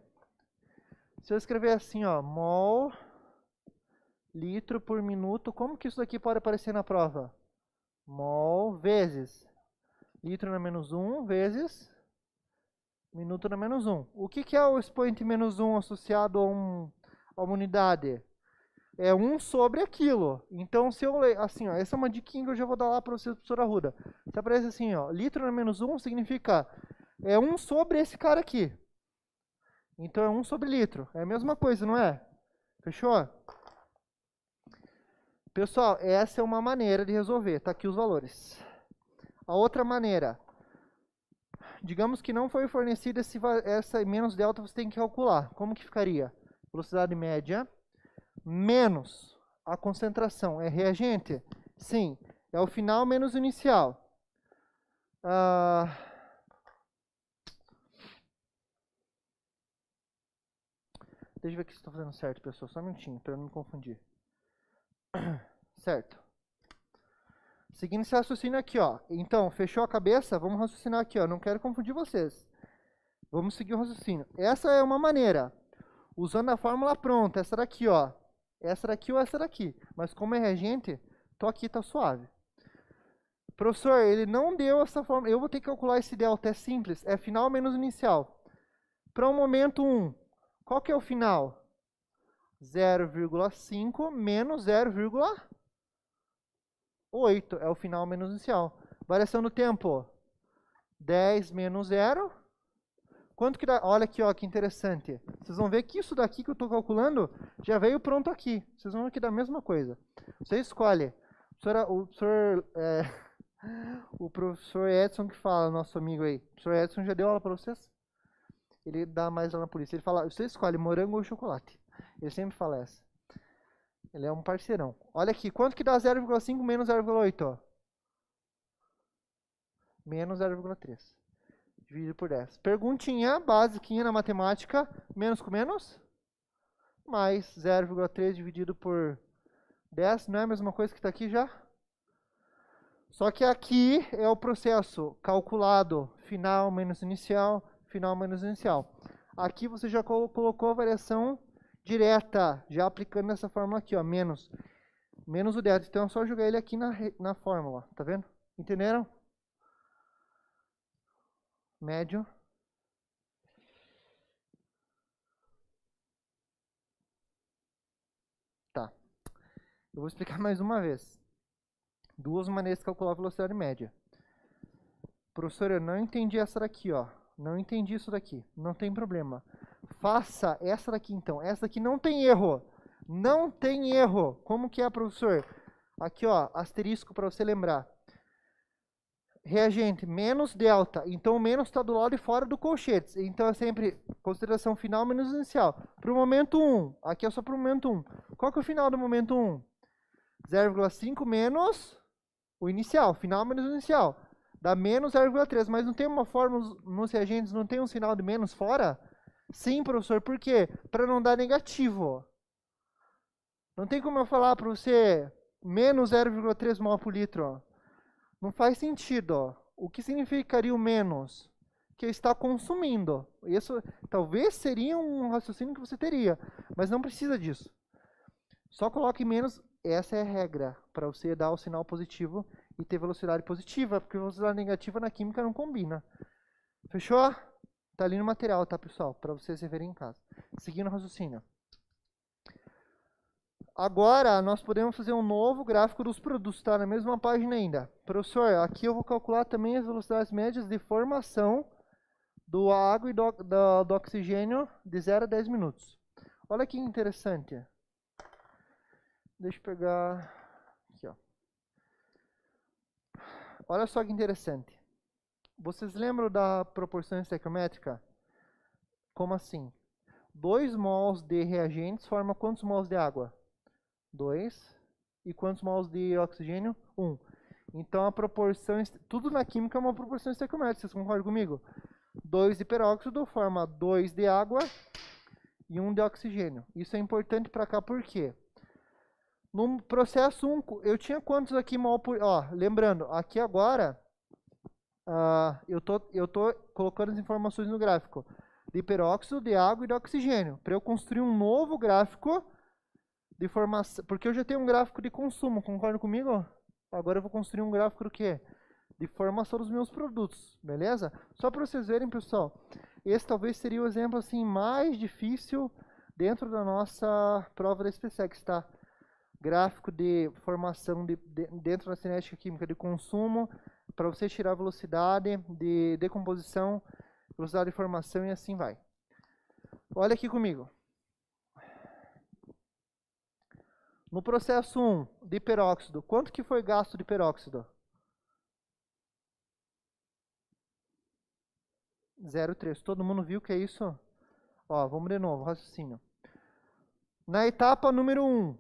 Se eu escrever assim, ó, mol litro por minuto, como que isso daqui pode aparecer na prova? Mol vezes litro na menos 1 vezes minuto na menos 1. O que é o expoente menos 1 associado a uma unidade? É 1 sobre aquilo. Então, se eu ler assim, ó, essa é uma diquinha que eu já vou dar lá para vocês, professora Arruda. Se aparece assim, ó, litro na menos 1 significa 1 sobre esse cara aqui. Então, é 1 sobre litro. É a mesma coisa, não é? Fechou? Pessoal, essa é uma maneira de resolver. Tá aqui os valores. A outra maneira, digamos que não foi fornecida essa menos delta, você tem que calcular. Como que ficaria? Velocidade média menos a concentração. É reagente? Sim. É o final menos o inicial. Deixa eu ver aqui se estou fazendo certo, pessoal. Só um minutinho, para não me confundir. Certo. Seguindo esse raciocínio aqui, ó. Então, fechou a cabeça? Vamos raciocinar aqui, ó. Não quero confundir vocês. Vamos seguir o raciocínio. Essa é uma maneira. Usando a fórmula pronta. Essa daqui, ó. Essa daqui ou essa daqui. Mas como é reagente, tô aqui, tá suave. Professor, ele não deu essa fórmula. Eu vou ter que calcular esse delta. É simples. É final menos inicial. Para o momento 1, qual que é o final? 0,5 menos 0,1. 8 é o final menos inicial. Variação do tempo, 10 menos 0. Quanto que dá? Olha aqui, ó, que interessante. Vocês vão ver que isso daqui que eu estou calculando já veio pronto aqui. Vocês vão ver que dá a mesma coisa. Você escolhe. O professor Edson que fala, nosso amigo aí. O professor Edson já deu aula para vocês? Ele dá mais lá na polícia. Ele fala, você escolhe morango ou chocolate. Ele sempre fala essa. Ele é um parceirão. Olha aqui, quanto que dá 0,5 menos 0,8? Menos 0,3. Dividido por 10. Perguntinha basiquinha na matemática. Menos com menos? Mais 0,3 dividido por 10. Não é a mesma coisa que está aqui já? Só que aqui é o processo calculado. Final menos inicial. Final menos inicial. Aqui você já colocou a variação direta. Já aplicando essa fórmula aqui, ó. Menos o delta. Então é só jogar ele aqui na fórmula. Tá vendo? Entenderam? Médio. Tá. Eu vou explicar mais uma vez. Duas maneiras de calcular a velocidade média. Professor, eu não entendi essa daqui, ó. Não entendi isso daqui. Não tem problema. Faça essa daqui, então. Essa daqui não tem erro. Não tem erro. Como que é, professor? Aqui, ó, asterisco para você lembrar. Reagente, menos delta. Então, o menos está do lado de fora do colchete. Então, é sempre consideração final menos inicial. Para o momento 1. Aqui é só para o momento 1. Qual que é o final do momento 1? 0,5 menos o inicial. Final menos o inicial. Dá menos 0,3. Mas não tem uma forma nos reagentes, não tem um sinal de menos fora? Sim, professor. Por quê? Para não dar negativo. Não tem como eu falar para você menos 0,3 mol por litro, ó. Não faz sentido, ó. O que significaria o menos? Que está consumindo. Isso talvez seria um raciocínio que você teria, mas não precisa disso. Só coloque menos, essa é a regra, para você dar o sinal positivo e ter velocidade positiva, porque velocidade negativa na química não combina. Fechou? Tá ali no material, tá, pessoal? Para vocês verem em casa. Seguindo o raciocínio. Agora, nós podemos fazer um novo gráfico dos produtos, tá? Na mesma página ainda. Professor, aqui eu vou calcular também as velocidades médias de formação do água e do oxigênio de 0 a 10 minutos. Olha que interessante. Deixa eu pegar aqui, ó. Olha só que interessante. Vocês lembram da proporção estequiométrica? Como assim? 2 mols de reagentes formam quantos mols de água? 2. E quantos mols de oxigênio? 1. Então a proporção, tudo na química é uma proporção estequiométrica, vocês concordam comigo? 2 de peróxido forma 2 de água e 1 de oxigênio. Isso é importante para cá por quê? No processo 1, eu tinha quantos aqui mol por... Ó, lembrando, aqui agora, eu tô colocando as informações no gráfico de peróxido, de água e de oxigênio, para eu construir um novo gráfico de formação, porque eu já tenho um gráfico de consumo, concorda comigo? Agora eu vou construir um gráfico do quê? De formação dos meus produtos, beleza? Só para vocês verem, pessoal, esse talvez seria o exemplo assim mais difícil dentro da nossa prova da SpaceX, tá? Gráfico de formação dentro da cinética química de consumo, para você tirar a velocidade de decomposição, velocidade de formação e assim vai. Olha aqui comigo. No processo 1 de peróxido, quanto que foi gasto de peróxido? 0,3. Todo mundo viu que é isso? Ó, vamos de novo, raciocínio. Na etapa número 1,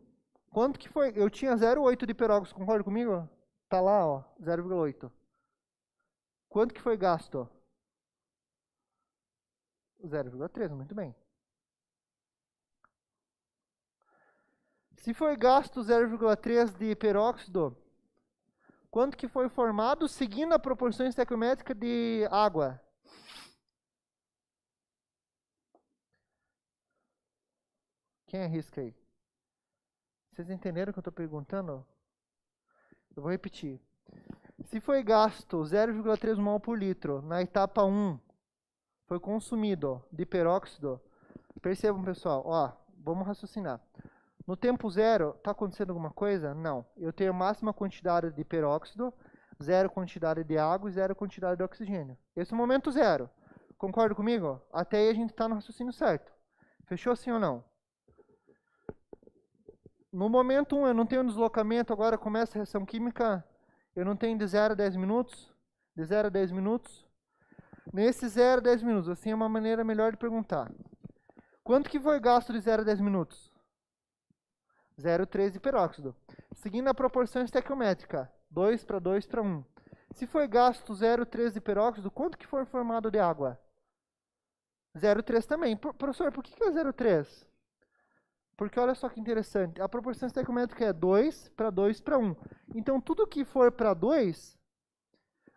quanto que foi? Eu tinha 0,8 de peróxido, concorda comigo? Tá lá, ó, 0,8. Quanto que foi gasto? 0,3, muito bem. Se foi gasto 0,3 de peróxido, quanto que foi formado seguindo a proporção estequiométrica de água? Quem arrisca aí? Vocês entenderam o que eu estou perguntando? Eu vou repetir. Se foi gasto 0,3 mol por litro na etapa 1, foi consumido de peróxido, percebam, pessoal, ó, vamos raciocinar. No tempo zero, está acontecendo alguma coisa? Não. Eu tenho a máxima quantidade de peróxido, zero quantidade de água e zero quantidade de oxigênio. Esse é o momento zero. Concorda comigo? Até aí a gente está no raciocínio certo. Fechou sim ou não? No momento 1, eu não tenho deslocamento, agora começa a reação química, eu não tenho de 0 a 10 minutos. De 0 a 10 minutos. Nesse 0 a 10 minutos, assim é uma maneira melhor de perguntar. Quanto que foi gasto de 0 a 10 minutos? 0,3 de peróxido. Seguindo a proporção estequiométrica, 2 para 2 para 1. Se foi gasto 0,3 de peróxido, quanto que foi formado de água? 0,3 também. Professor, por que é 0,3? Porque olha só que interessante, a proporção estequiométrica é 2 para 2 para 1. Então, tudo que for para 2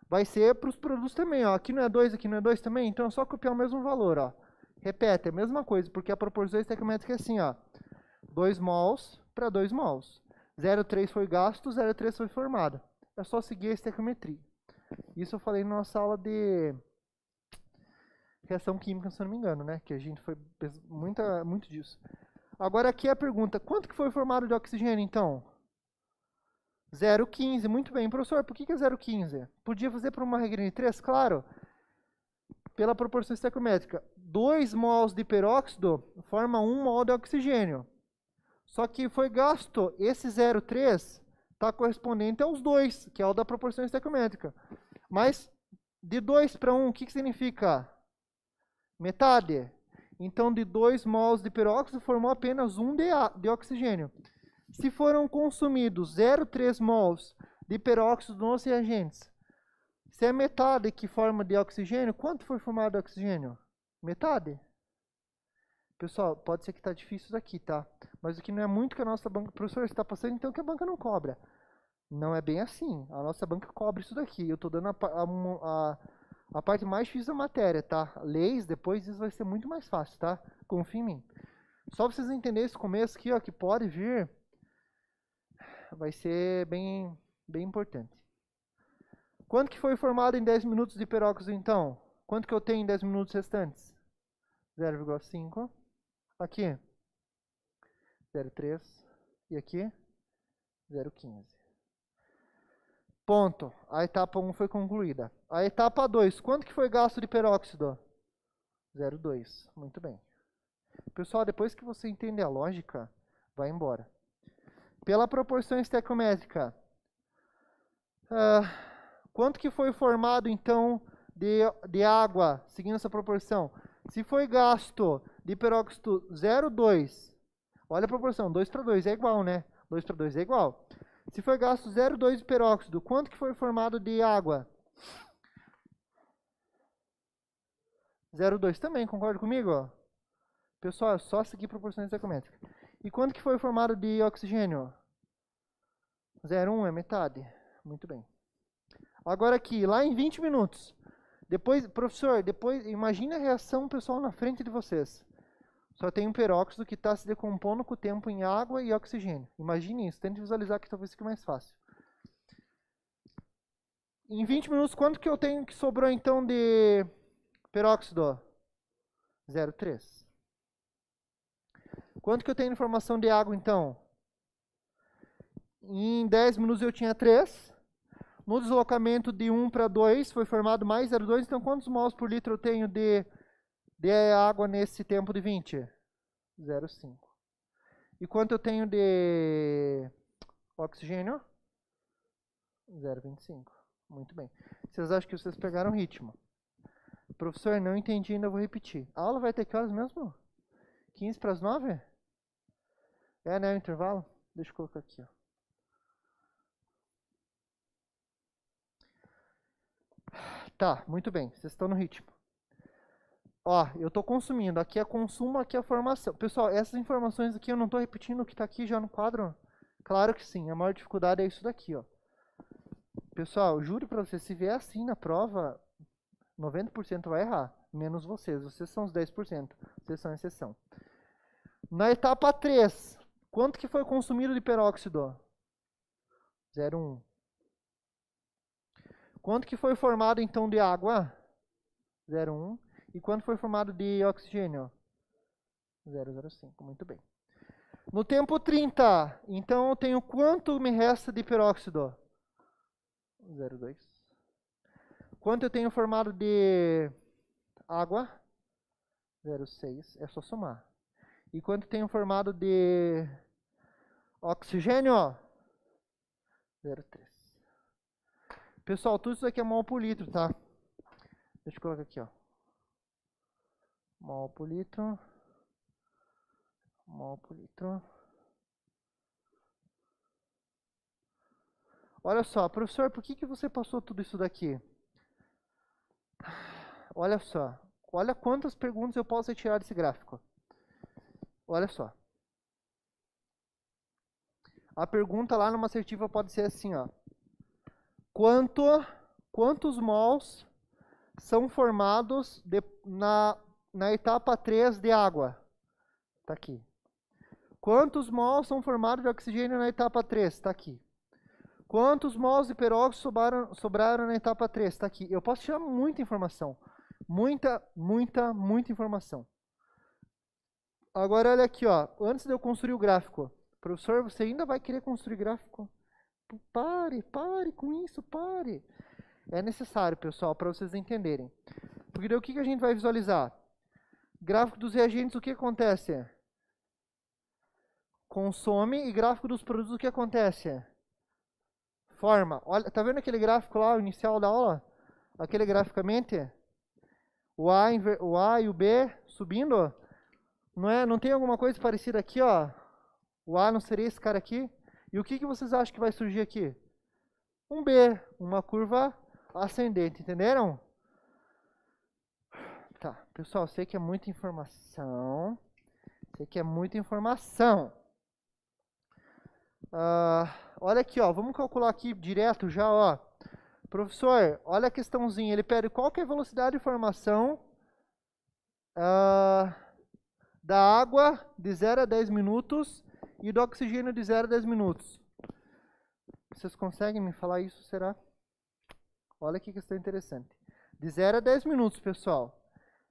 vai ser para os produtos também. Ó. Aqui não é 2, aqui não é 2 também, então é só copiar o mesmo valor. Ó. Repete, é a mesma coisa, porque a proporção estequiométrica é assim, ó, 2 mols para 2 mols. 0,3 foi gasto, 0,3 foi formado. É só seguir a estequiometria. Isso eu falei na nossa aula de reação química, se eu não me engano, né? Que a gente foi muito disso. Agora aqui é a pergunta, quanto que foi formado de oxigênio, então? 0,15, muito bem. Professor, por que é 0,15? Podia fazer por uma regrinha de 3? Claro. Pela proporção estequiométrica. 2 mols de peróxido forma 1 mol de oxigênio. Só que foi gasto, esse 0,3 está correspondente aos 2, que é o da proporção estequiométrica. Mas de 2 para 1, o que significa? Metade. Então, de 2 mols de peróxido, formou apenas 1 de oxigênio. Se foram consumidos 0,3 mols de peróxido nos reagentes, se é metade que forma de oxigênio, quanto foi formado de oxigênio? Metade? Pessoal, pode ser que está difícil isso aqui, tá? Mas aqui não é muito que a nossa banca... Professor, está passando então que a banca não cobra. Não é bem assim. A nossa banca cobre isso daqui. Eu estou dando a parte mais difícil da matéria, tá? Leis, depois isso vai ser muito mais fácil, tá? Confia em mim. Só pra vocês entenderem esse começo aqui, ó, que pode vir, vai ser bem importante. Quanto que foi formado em 10 minutos de peróxido, então? Quanto que eu tenho em 10 minutos restantes? 0,5. Aqui, 0,3. E aqui, 0,15. Ponto. A etapa 1 foi concluída. A etapa 2, quanto que foi gasto de peróxido? 0,2. Muito bem. Pessoal, depois que você entender a lógica, vai embora. Pela proporção estequiométrica, quanto que foi formado, então, de água, seguindo essa proporção? Se foi gasto de peróxido 0,2, olha a proporção, 2 para 2 é igual, né? 2 para 2 é igual. Se foi gasto 0,2 de peróxido, quanto que foi formado de água? 0,2 também, concorda comigo? Ó? Pessoal, é só seguir proporções estequiométricas. E quanto que foi formado de oxigênio? 0,1 é metade. Muito bem. Agora aqui, lá em 20 minutos. Depois, professor, imagine a reação pessoal na frente de vocês. Só tem um peróxido que está se decompondo com o tempo em água e oxigênio. Imagine isso, tente visualizar que talvez fique mais fácil. Em 20 minutos, quanto que eu tenho que sobrou então de peróxido? 0,3. Quanto que eu tenho de formação de água então? Em 10 minutos eu tinha 3. No deslocamento de 1 para 2 foi formado mais 0,2. Então quantos mols por litro eu tenho de água nesse tempo de 20? 0,5. E quanto eu tenho de oxigênio? 0,25. Muito bem. Vocês acham que vocês pegaram o ritmo? Professor, não entendi, ainda vou repetir. A aula vai ter que horas mesmo? 15 para as 9? É, né, o intervalo? Deixa eu colocar aqui, ó. Tá, muito bem, vocês estão no ritmo. Ó, eu estou consumindo, aqui é consumo, aqui é formação. Pessoal, essas informações aqui eu não estou repetindo o que está aqui já no quadro? Claro que sim, a maior dificuldade é isso daqui, ó. Pessoal, juro para vocês, se vier assim na prova, 90% vai errar, menos vocês. Vocês são os 10%, vocês são a exceção. Na etapa 3, quanto que foi consumido de peróxido? 0,1. Quanto que foi formado então de água? 0,1. E quanto foi formado de oxigênio? 0,05. Muito bem. No tempo 30, então eu tenho quanto me resta de peróxido? 0,2. Quanto eu tenho formado de água? 0,6. É só somar. E quanto eu tenho formado de oxigênio? 0,3. Pessoal, tudo isso aqui é mol por litro, tá? Deixa eu colocar aqui, ó. Mol por litro. Mol por litro. Olha só, professor, por que você passou tudo isso daqui? Olha só. Olha quantas perguntas eu posso retirar desse gráfico. Olha só. A pergunta lá numa assertiva pode ser assim, ó. Quantos mols são formados na etapa 3 de água? Tá aqui. Quantos mols são formados de oxigênio na etapa 3? Tá aqui. Quantos mols de peróxido sobraram na etapa 3? Tá aqui. Eu posso tirar muita informação. Muita informação. Agora olha aqui, ó. Antes de eu construir o gráfico. Professor, você ainda vai querer construir gráfico? Pare com isso, pare. É necessário, pessoal, para vocês entenderem. Porque daí o que a gente vai visualizar? Gráfico dos reagentes, o que acontece? Consome. E gráfico dos produtos, o que acontece? Forma. Olha, tá vendo aquele gráfico lá, o inicial da aula? Aquele graficamente? O A e o B subindo? Não tem alguma coisa parecida aqui, ó? O A não seria esse cara aqui? E o que vocês acham que vai surgir aqui? Um B, uma curva ascendente, entenderam? Tá, pessoal, sei que é muita informação. Olha aqui, ó, vamos calcular aqui direto já, ó. Professor, olha a questãozinha, ele pede qual que é a velocidade de formação da água de 0 a 10 minutos e do oxigênio de 0 a 10 minutos. Vocês conseguem me falar isso, será? Olha que questão interessante. De 0 a 10 minutos, pessoal.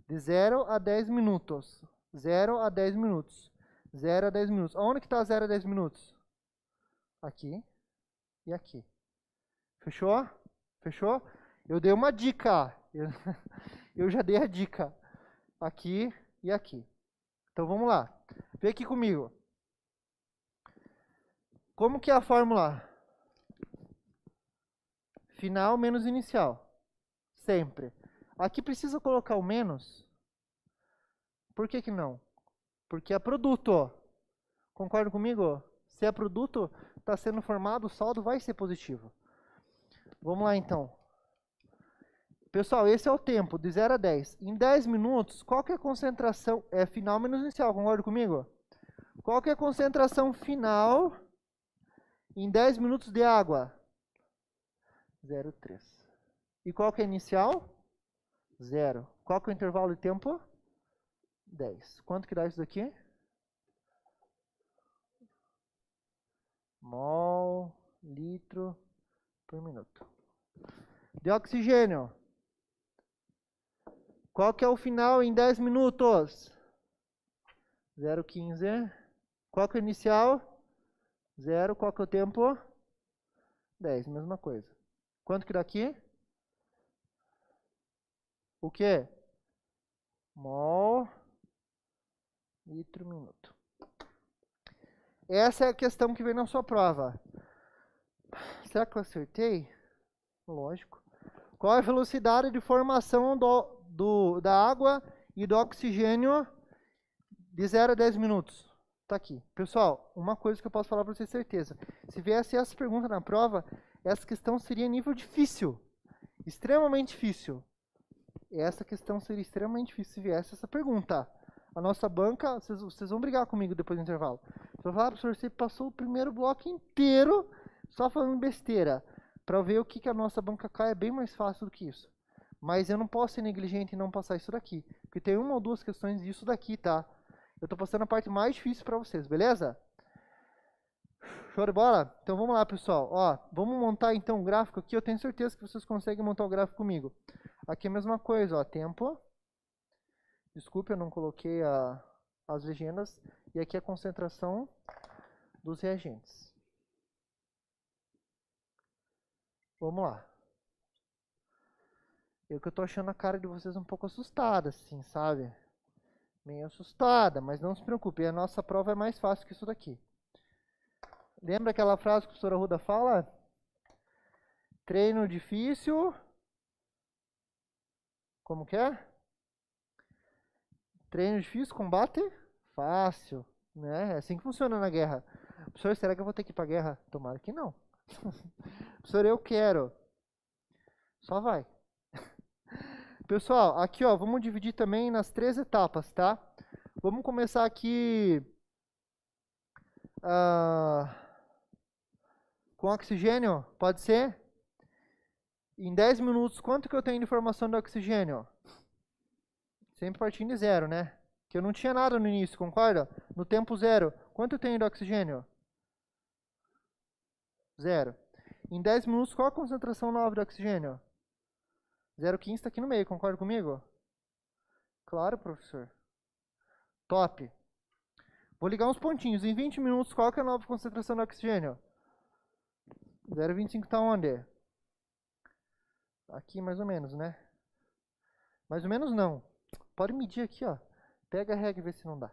De 0 a 10 minutos. 0 a 10 minutos. 0 a 10 minutos. Onde que está 0 a 10 minutos? Aqui e aqui. Fechou? Fechou? Eu dei uma dica. Eu já dei a dica. Aqui e aqui. Então vamos lá. Vem aqui comigo. Como que é a fórmula? Final menos inicial. Sempre. Aqui precisa colocar o menos. Por que não? Porque é produto. Concorda comigo? Se é produto, está sendo formado, o saldo vai ser positivo. Vamos lá então. Pessoal, esse é o tempo, de 0 a 10. Em 10 minutos, qual que é a concentração? É final menos inicial, concorda comigo? Qual que é a concentração final em 10 minutos de água? 0,3. E qual que é a inicial? 0. Qual que é o intervalo de tempo? 10. Quanto que dá isso daqui? Mol, litro por minuto. De oxigênio. Qual que é o final em 10 minutos? 0,15. Qual que é o inicial? 0. Qual que é o tempo? 10. Mesma coisa. Quanto que dá aqui? O quê? Mol, litro, minuto. Essa é a questão que vem na sua prova. Será que eu acertei? Lógico. Qual é a velocidade de formação da água e do oxigênio de 0 a 10 minutos? Tá aqui. Pessoal, uma coisa que eu posso falar para vocês certeza. Se viesse essa pergunta na prova, essa questão seria nível difícil. Extremamente difícil. Essa questão seria extremamente difícil se viesse essa pergunta. A nossa banca, vocês vão brigar comigo depois do intervalo. Você vai falar, professor, você passou o primeiro bloco inteiro só falando besteira. Para ver o que a nossa banca cai é bem mais fácil do que isso. Mas eu não posso ser negligente e não passar isso daqui. Porque tem uma ou duas questões disso daqui, tá? Eu tô passando a parte mais difícil para vocês, beleza? Show de bola? Então vamos lá, pessoal. Ó, vamos montar então um gráfico aqui. Eu tenho certeza que vocês conseguem montar o gráfico comigo. Aqui é a mesma coisa, ó, tempo. Desculpe, eu não coloquei as legendas. E aqui a concentração dos reagentes. Vamos lá. Eu que eu tô achando a cara de vocês um pouco assustada, assim, sabe? Meio assustada, mas não se preocupe, a nossa prova é mais fácil que isso daqui. Lembra aquela frase que a professora Ruda fala? Treino difícil. Como que é? Treino difícil, combate fácil. Né? É assim que funciona na guerra. Professor, será que eu vou ter que ir pra guerra? Tomara que não. Professor, eu quero. Só vai. Pessoal, aqui ó, vamos dividir também nas 3 etapas, tá? Vamos começar aqui com oxigênio, pode ser? Em 10 minutos, quanto que eu tenho de informação do oxigênio? Sempre partindo de zero, né? Que eu não tinha nada no início, concorda? No tempo zero, quanto eu tenho de oxigênio? Zero. Em 10 minutos, qual a concentração nova de oxigênio? 0,15 está aqui no meio, concorda comigo? Claro, professor. Top. Vou ligar uns pontinhos. Em 20 minutos, qual que é a nova concentração de oxigênio? 0,25 está onde? Aqui mais ou menos, né? Mais ou menos não. Pode medir aqui, ó. Pega a regra e vê se não dá.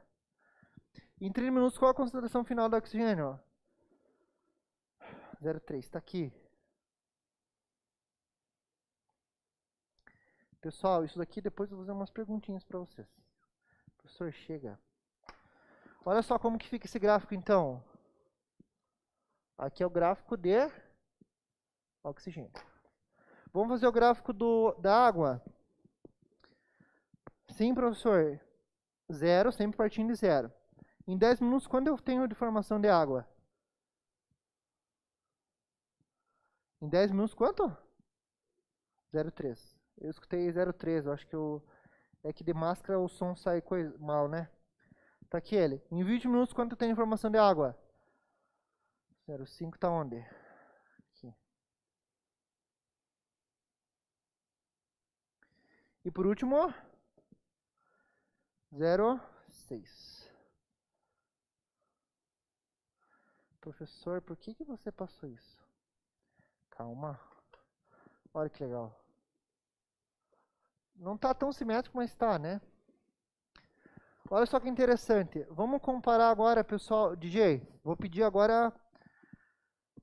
Em 30 minutos, qual a concentração final do oxigênio? 0,3, está aqui. Pessoal, isso daqui depois eu vou fazer umas perguntinhas para vocês. Professor, chega. Olha só como que fica esse gráfico, então. Aqui é o gráfico de oxigênio. Vamos fazer o gráfico da água. Sim, professor. Zero, sempre partindo de zero. Em 10 minutos, quando eu tenho de formação de água? Em 10 minutos, quanto? 0,3. Eu escutei 0,3. Eu acho que é que de máscara o som sai mal, né? Tá aqui ele. Em 20 minutos, quanto tem de formação de água? 0,5 tá onde? Aqui. E por último, 0,6. Professor, por que você passou isso? Calma. Olha que legal. Não tá tão simétrico, mas tá, né? Olha só que interessante. Vamos comparar agora, pessoal. DJ, vou pedir agora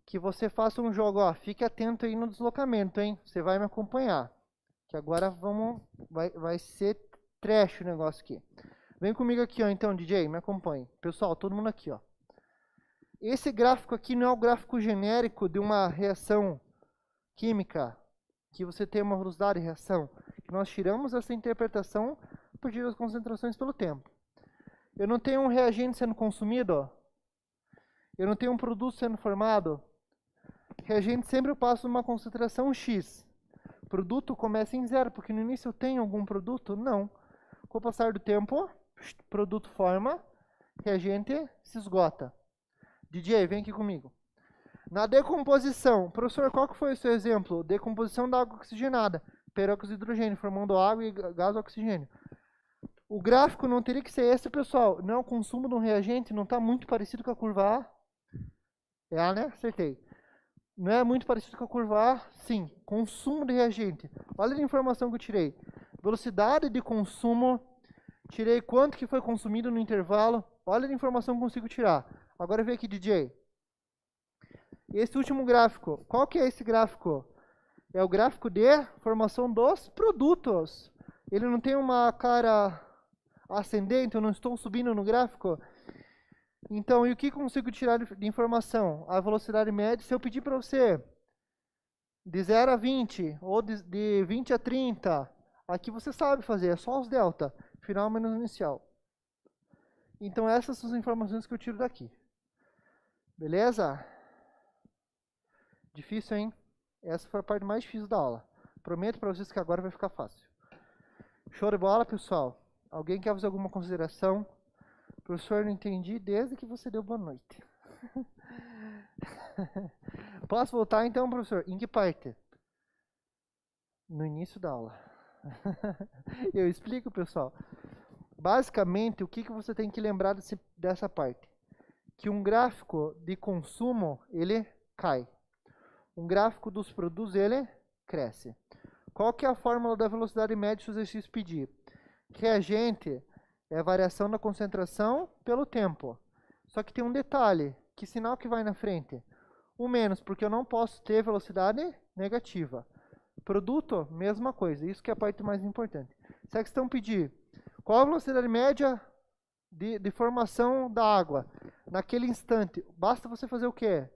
que você faça um jogo. Ó, fique atento aí no deslocamento, hein? Você vai me acompanhar. Que agora vai ser trash o negócio aqui. Vem comigo aqui, ó. Então, DJ, me acompanhe. Pessoal, todo mundo aqui, ó. Esse gráfico aqui não é o gráfico genérico de uma reação química, que você tem uma velocidade de reação. Que nós tiramos essa interpretação a partir das concentrações pelo tempo. Eu não tenho um reagente sendo consumido, ó. Eu não tenho um produto sendo formado. Reagente sempre eu passo uma concentração X. Produto começa em zero, porque no início eu tenho algum produto? Não. Com o passar do tempo, produto forma, reagente se esgota. DJ, vem aqui comigo. Na decomposição, professor, qual que foi o seu exemplo? Decomposição da água oxigenada. Peróxido de hidrogênio, formando água e gás oxigênio. O gráfico não teria que ser esse, pessoal. Não, o consumo de um reagente não está muito parecido com a curva A. É A, né? Acertei. Não é muito parecido com a curva A? Sim. Consumo de reagente. Olha a informação que eu tirei. Velocidade de consumo. Tirei quanto que foi consumido no intervalo. Olha a informação que eu consigo tirar. Agora vem aqui, DJ. Esse último gráfico. Qual que é esse gráfico? É o gráfico de formação dos produtos. Ele não tem uma cara ascendente, eu não estou subindo no gráfico. Então, e o que consigo tirar de informação? A velocidade média, se eu pedir para você de 0 a 20, ou de 20 a 30, aqui você sabe fazer, é só os delta, final menos inicial. Então, essas são as informações que eu tiro daqui. Beleza? Difícil, hein? Essa foi a parte mais difícil da aula. Prometo para vocês que agora vai ficar fácil. Show de bola, pessoal? Alguém quer fazer alguma consideração? Professor, não entendi desde que você deu boa noite. Posso voltar então, professor? Em que parte? No início da aula. Eu explico, pessoal. Basicamente, o que você tem que lembrar dessa parte? Que um gráfico de consumo, ele cai. Um gráfico dos produtos, ele cresce. Qual que é a fórmula da velocidade média se o exercício pedir? Reagente é a variação da concentração pelo tempo. Só que tem um detalhe, que sinal que vai na frente? O menos, porque eu não posso ter velocidade negativa. Produto, mesma coisa, isso que é a parte mais importante. Se a questão pedir, qual a velocidade média de formação da água naquele instante? Basta você fazer o quê?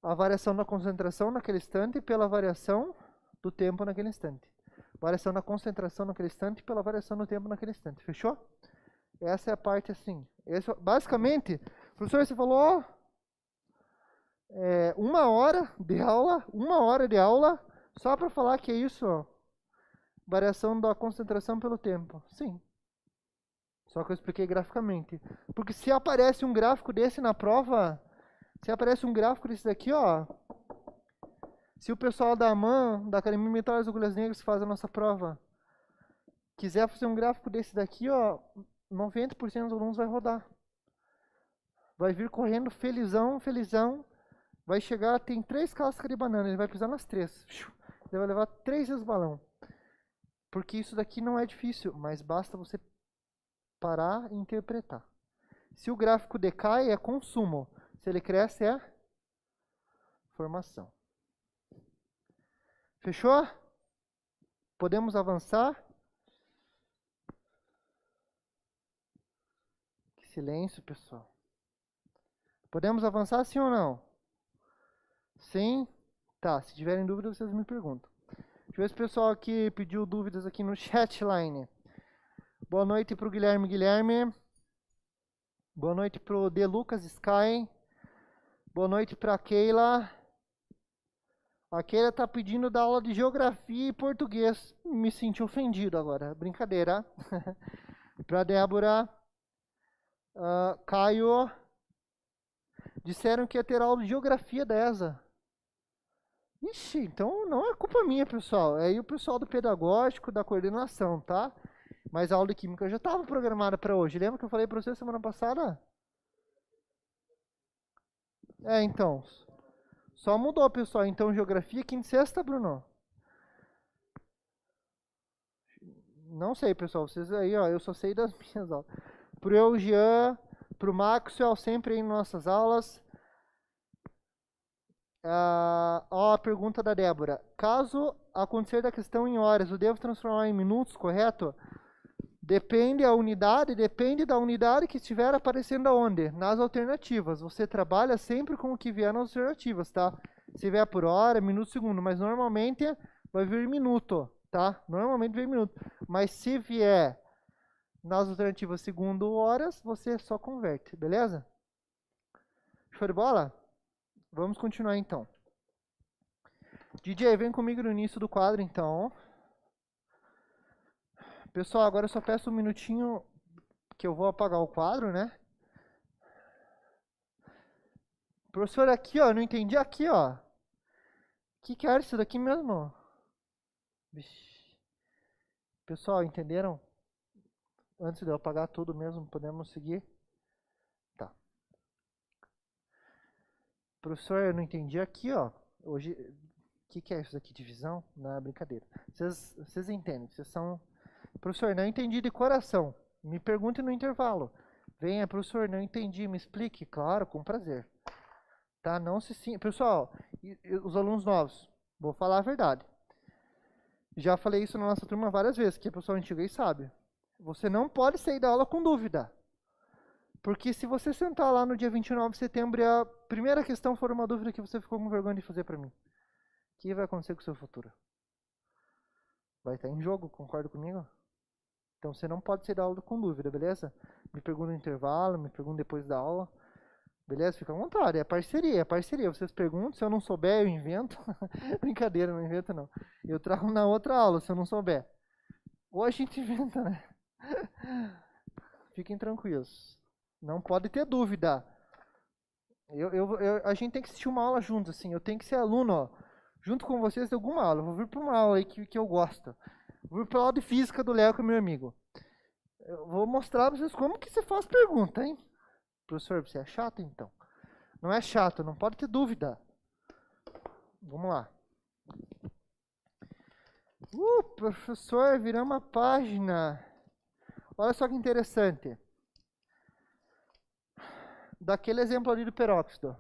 A variação da concentração naquele instante pela variação do tempo naquele instante. Variação da concentração naquele instante pela variação do tempo naquele instante. Fechou? Essa é a parte assim. Basicamente, professor, você falou 1 hora de aula, só para falar que é isso, ó, variação da concentração pelo tempo. Sim. Só que eu expliquei graficamente. Porque se aparece um gráfico desse na prova, se aparece um gráfico desse daqui, ó, se o pessoal da AMAN, da Academia Militar das Agulhas Negras, que faz a nossa prova, quiser fazer um gráfico desse daqui, ó, 90% dos alunos vai rodar. Vai vir correndo felizão, felizão. Vai chegar, tem 3 cascas de banana, ele vai pisar nas 3. Ele vai levar 3 vezes o balão. Porque isso daqui não é difícil, mas basta você parar e interpretar. Se o gráfico decai, é consumo. Se ele cresce, é formação. Fechou? Podemos avançar? Que silêncio, pessoal. Podemos avançar, sim ou não? Sim? Tá, se tiverem dúvidas, vocês me perguntam. Deixa eu ver se o pessoal aqui pediu dúvidas aqui no chatline. Boa noite pro Guilherme. Boa noite pro De Lucas Sky. Boa noite pra Keila. A Keila tá pedindo da aula de geografia e português. Me senti ofendido agora. Brincadeira. Pra Débora. Caio. Disseram que ia ter aula de geografia da ESA. Ixi, então não é culpa minha, pessoal. É aí o pessoal do pedagógico, da coordenação, tá? Mas a aula de química já estava programada para hoje. Lembra que eu falei para você semana passada? Então. Só mudou, pessoal. Então, geografia, quinta e sexta, Bruno? Não sei, pessoal. Vocês aí, ó, eu só sei das minhas aulas. Pro eu, Jean, pro Maxwell, sempre aí em nossas aulas. Ó, a pergunta da Débora. Caso acontecer da questão em horas, eu devo transformar em minutos, correto? Depende da unidade que estiver aparecendo aonde? Nas alternativas. Você trabalha sempre com o que vier nas alternativas, tá? Se vier por hora, minuto, segundo, mas normalmente vai vir minuto, tá? Normalmente vem minuto. Mas se vier nas alternativas segundo horas, você só converte, beleza? Show de bola? Vamos continuar então. DJ, vem comigo no início do quadro então. Pessoal, agora eu só peço um minutinho que eu vou apagar o quadro, né? Professor, aqui ó, não entendi aqui ó. Que era isso daqui mesmo? Vixe. Pessoal, entenderam? Antes de eu apagar tudo mesmo, podemos seguir? Tá. Professor, eu não entendi aqui ó. Hoje, o que é isso daqui? Divisão? Não é brincadeira. Vocês entendem, vocês são... Professor, não entendi de coração. Me pergunte no intervalo. Venha, professor, não entendi, me explique. Claro, com prazer. Tá? Não se sim. Pessoal, os alunos novos, vou falar a verdade. Já falei isso na nossa turma várias vezes, que a pessoa antiga aí sabe. Você não pode sair da aula com dúvida. Porque se você sentar lá no dia 29 de setembro e a primeira questão for uma dúvida que você ficou com vergonha de fazer para mim, o que vai acontecer com o seu futuro? Vai estar em jogo, concorda comigo? Então você não pode sair da aula com dúvida, beleza? Me pergunta no intervalo, me pergunta depois da aula. Beleza? Fica à vontade, é parceria. Vocês perguntam, se eu não souber, eu invento. Brincadeira, não invento não. Eu trago na outra aula, se eu não souber. Ou a gente inventa, né? Fiquem tranquilos. Não pode ter dúvida. A gente tem que assistir uma aula juntos, assim. Eu tenho que ser aluno, ó, junto com vocês de alguma aula. Eu vou vir para uma aula aí que eu gosto. Vou vir para a aula de física do Léo, que é meu amigo. Eu vou mostrar pra vocês como que você faz pergunta, hein? Professor, você é chato então? Não é chato, não pode ter dúvida. Vamos lá. Professor, viramos a página. Olha só que interessante. Daquele exemplo ali do peróxido.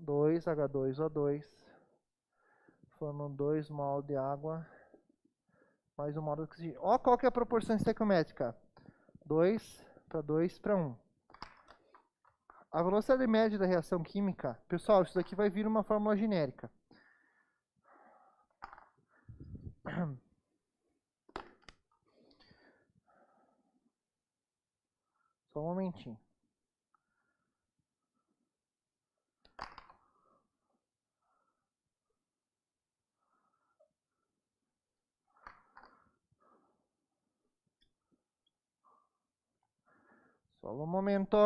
2H2O2 formam 2 mol de água mais 1 mol de oxigênio. Olha qual que é a proporção estequiométrica. 2 para 2 para 1. A velocidade média da reação química, pessoal, isso daqui vai vir uma fórmula genérica. Só um momentinho. Só um momento.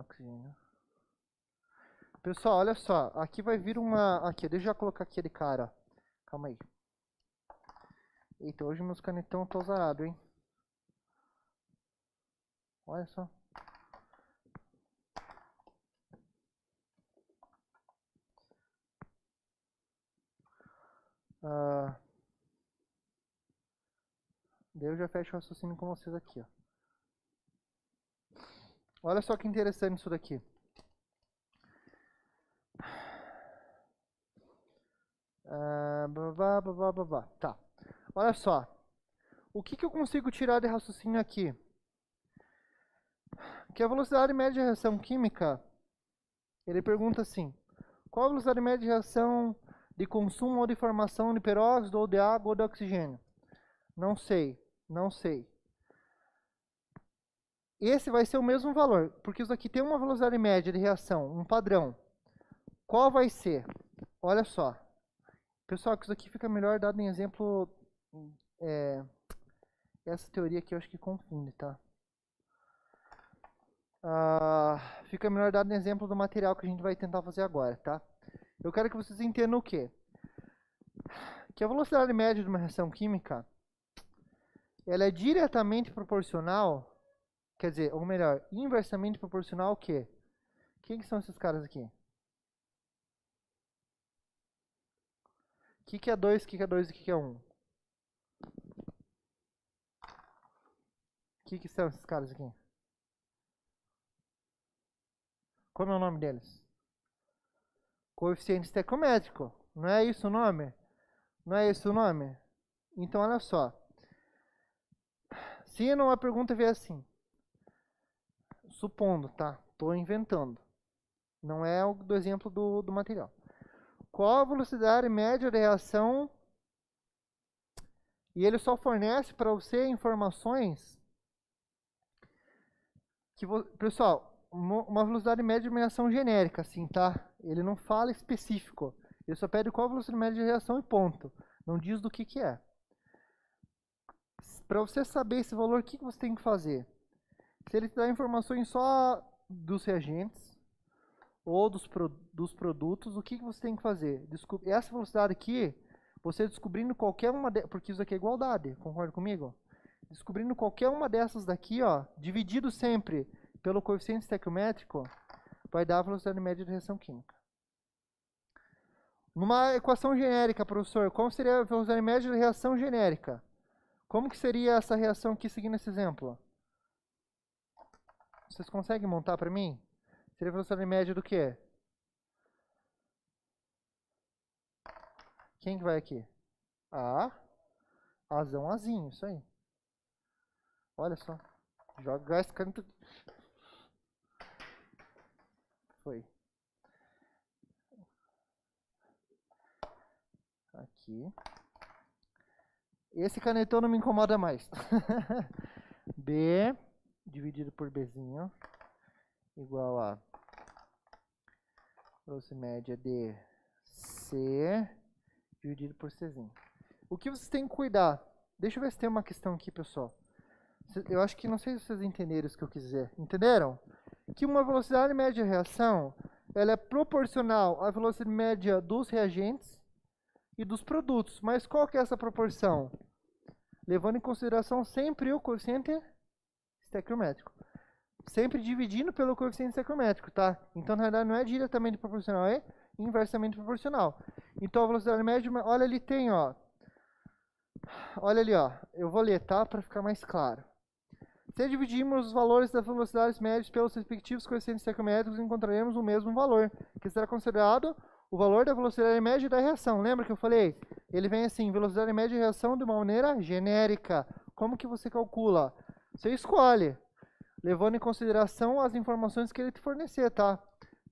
Oxigênio. Pessoal, olha só. Aqui vai vir uma... Aqui, deixa eu já colocar aquele cara. Calma aí. Eita, hoje meus canetão estão azarados, hein? Olha só. Daí eu já fecho o raciocínio com vocês aqui, ó. Olha só que interessante isso daqui. Tá. Olha só. O que eu consigo tirar de raciocínio aqui? Que a velocidade média de reação química, ele pergunta assim, qual a velocidade média de reação de consumo ou de formação de peróxido, ou de água, ou de oxigênio? Não sei, não sei. Esse vai ser o mesmo valor, porque isso aqui tem uma velocidade média de reação, um padrão. Qual vai ser? Olha só. Pessoal, que isso aqui fica melhor dado em exemplo... essa teoria aqui eu acho que confunde, tá? Fica melhor dado em exemplo do material que a gente vai tentar fazer agora, tá? Eu quero que vocês entendam o quê? Que a velocidade média de uma reação química, ela é diretamente proporcional, quer dizer, ou melhor, inversamente proporcional ao quê? Quem que são esses caras aqui? O que é 2, o que é 2 e o que é 1? O que são esses caras aqui? Como é o nome deles? Coeficiente estequiométrico. Não é isso o nome? Não é esse o nome? Então, olha só. Se numa pergunta vier assim, supondo, tá? Estou inventando. Não é o do exemplo do material. Qual a velocidade média de reação? E ele só fornece para você informações que, pessoal, uma velocidade média de uma reação genérica, assim, tá? Ele não fala específico. Ele só pede qual a velocidade média de reação e ponto. Não diz do que é. Para você saber esse valor, o que você tem que fazer? Se ele te dá informações só dos reagentes ou dos produtos, o que você tem que fazer? Essa velocidade aqui, você descobrindo qualquer uma porque isso aqui é igualdade, concorda comigo? Descobrindo qualquer uma dessas daqui, ó, dividido sempre pelo coeficiente estequiométrico, vai dar a velocidade média de reação química. Numa equação genérica, professor, qual seria a velocidade média de reação genérica? Como que seria essa reação aqui seguindo esse exemplo? Vocês conseguem montar para mim? Seria a velocidade média do quê? Quem que vai aqui? A, Azão, Azinho, isso aí. Olha só. Joga esse canto. Foi. Aqui. Esse canetão não me incomoda mais. B dividido por Bzinho igual a velocidade média de C dividido por Czinho. O que vocês têm que cuidar? Deixa eu ver se tem uma questão aqui, pessoal. Eu acho que não sei se vocês entenderam isso que eu quis dizer. Entenderam? Que uma velocidade média de reação, ela é proporcional à velocidade média dos reagentes e dos produtos. Mas qual que é essa proporção? Levando em consideração sempre o coeficiente estequiométrico. Sempre dividindo pelo coeficiente estequiométrico, tá? Então, na realidade, não é diretamente proporcional, é inversamente proporcional. Então, a velocidade média, olha ali tem, ó. Olha ali, ó. Eu vou ler, tá? Para ficar mais claro. Se dividirmos os valores das velocidades médias pelos respectivos coeficientes estequiométricos, encontraremos o mesmo valor, que será considerado o valor da velocidade média da reação. Lembra que eu falei? Ele vem assim, velocidade média de reação de uma maneira genérica. Como que você calcula? Você escolhe, levando em consideração as informações que ele te fornecer, tá?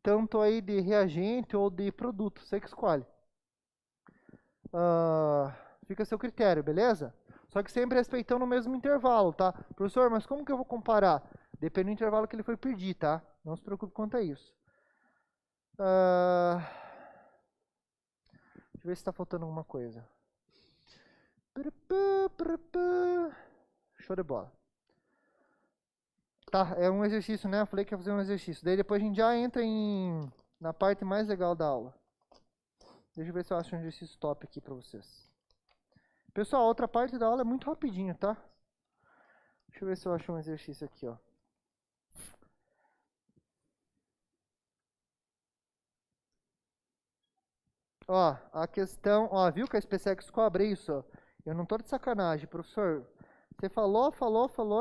Tanto aí de reagente ou de produto, você que escolhe. Fica a seu critério, beleza? Só que sempre respeitando o mesmo intervalo, tá? Professor, mas como que eu vou comparar? Depende do intervalo que ele foi pedir, tá? Não se preocupe quanto a isso. Deixa eu ver se está faltando alguma coisa. Show de bola. Tá, é um exercício, né? Eu falei que ia fazer um exercício. Daí depois a gente já entra na parte mais legal da aula. Deixa eu ver se eu acho um exercício top aqui pra vocês. Pessoal, a outra parte da aula é muito rapidinho, tá? Deixa eu ver se eu acho um exercício aqui, ó. Ó, a questão, ó, viu que a SpaceX cobre isso? Eu não tô de sacanagem, professor. Você falou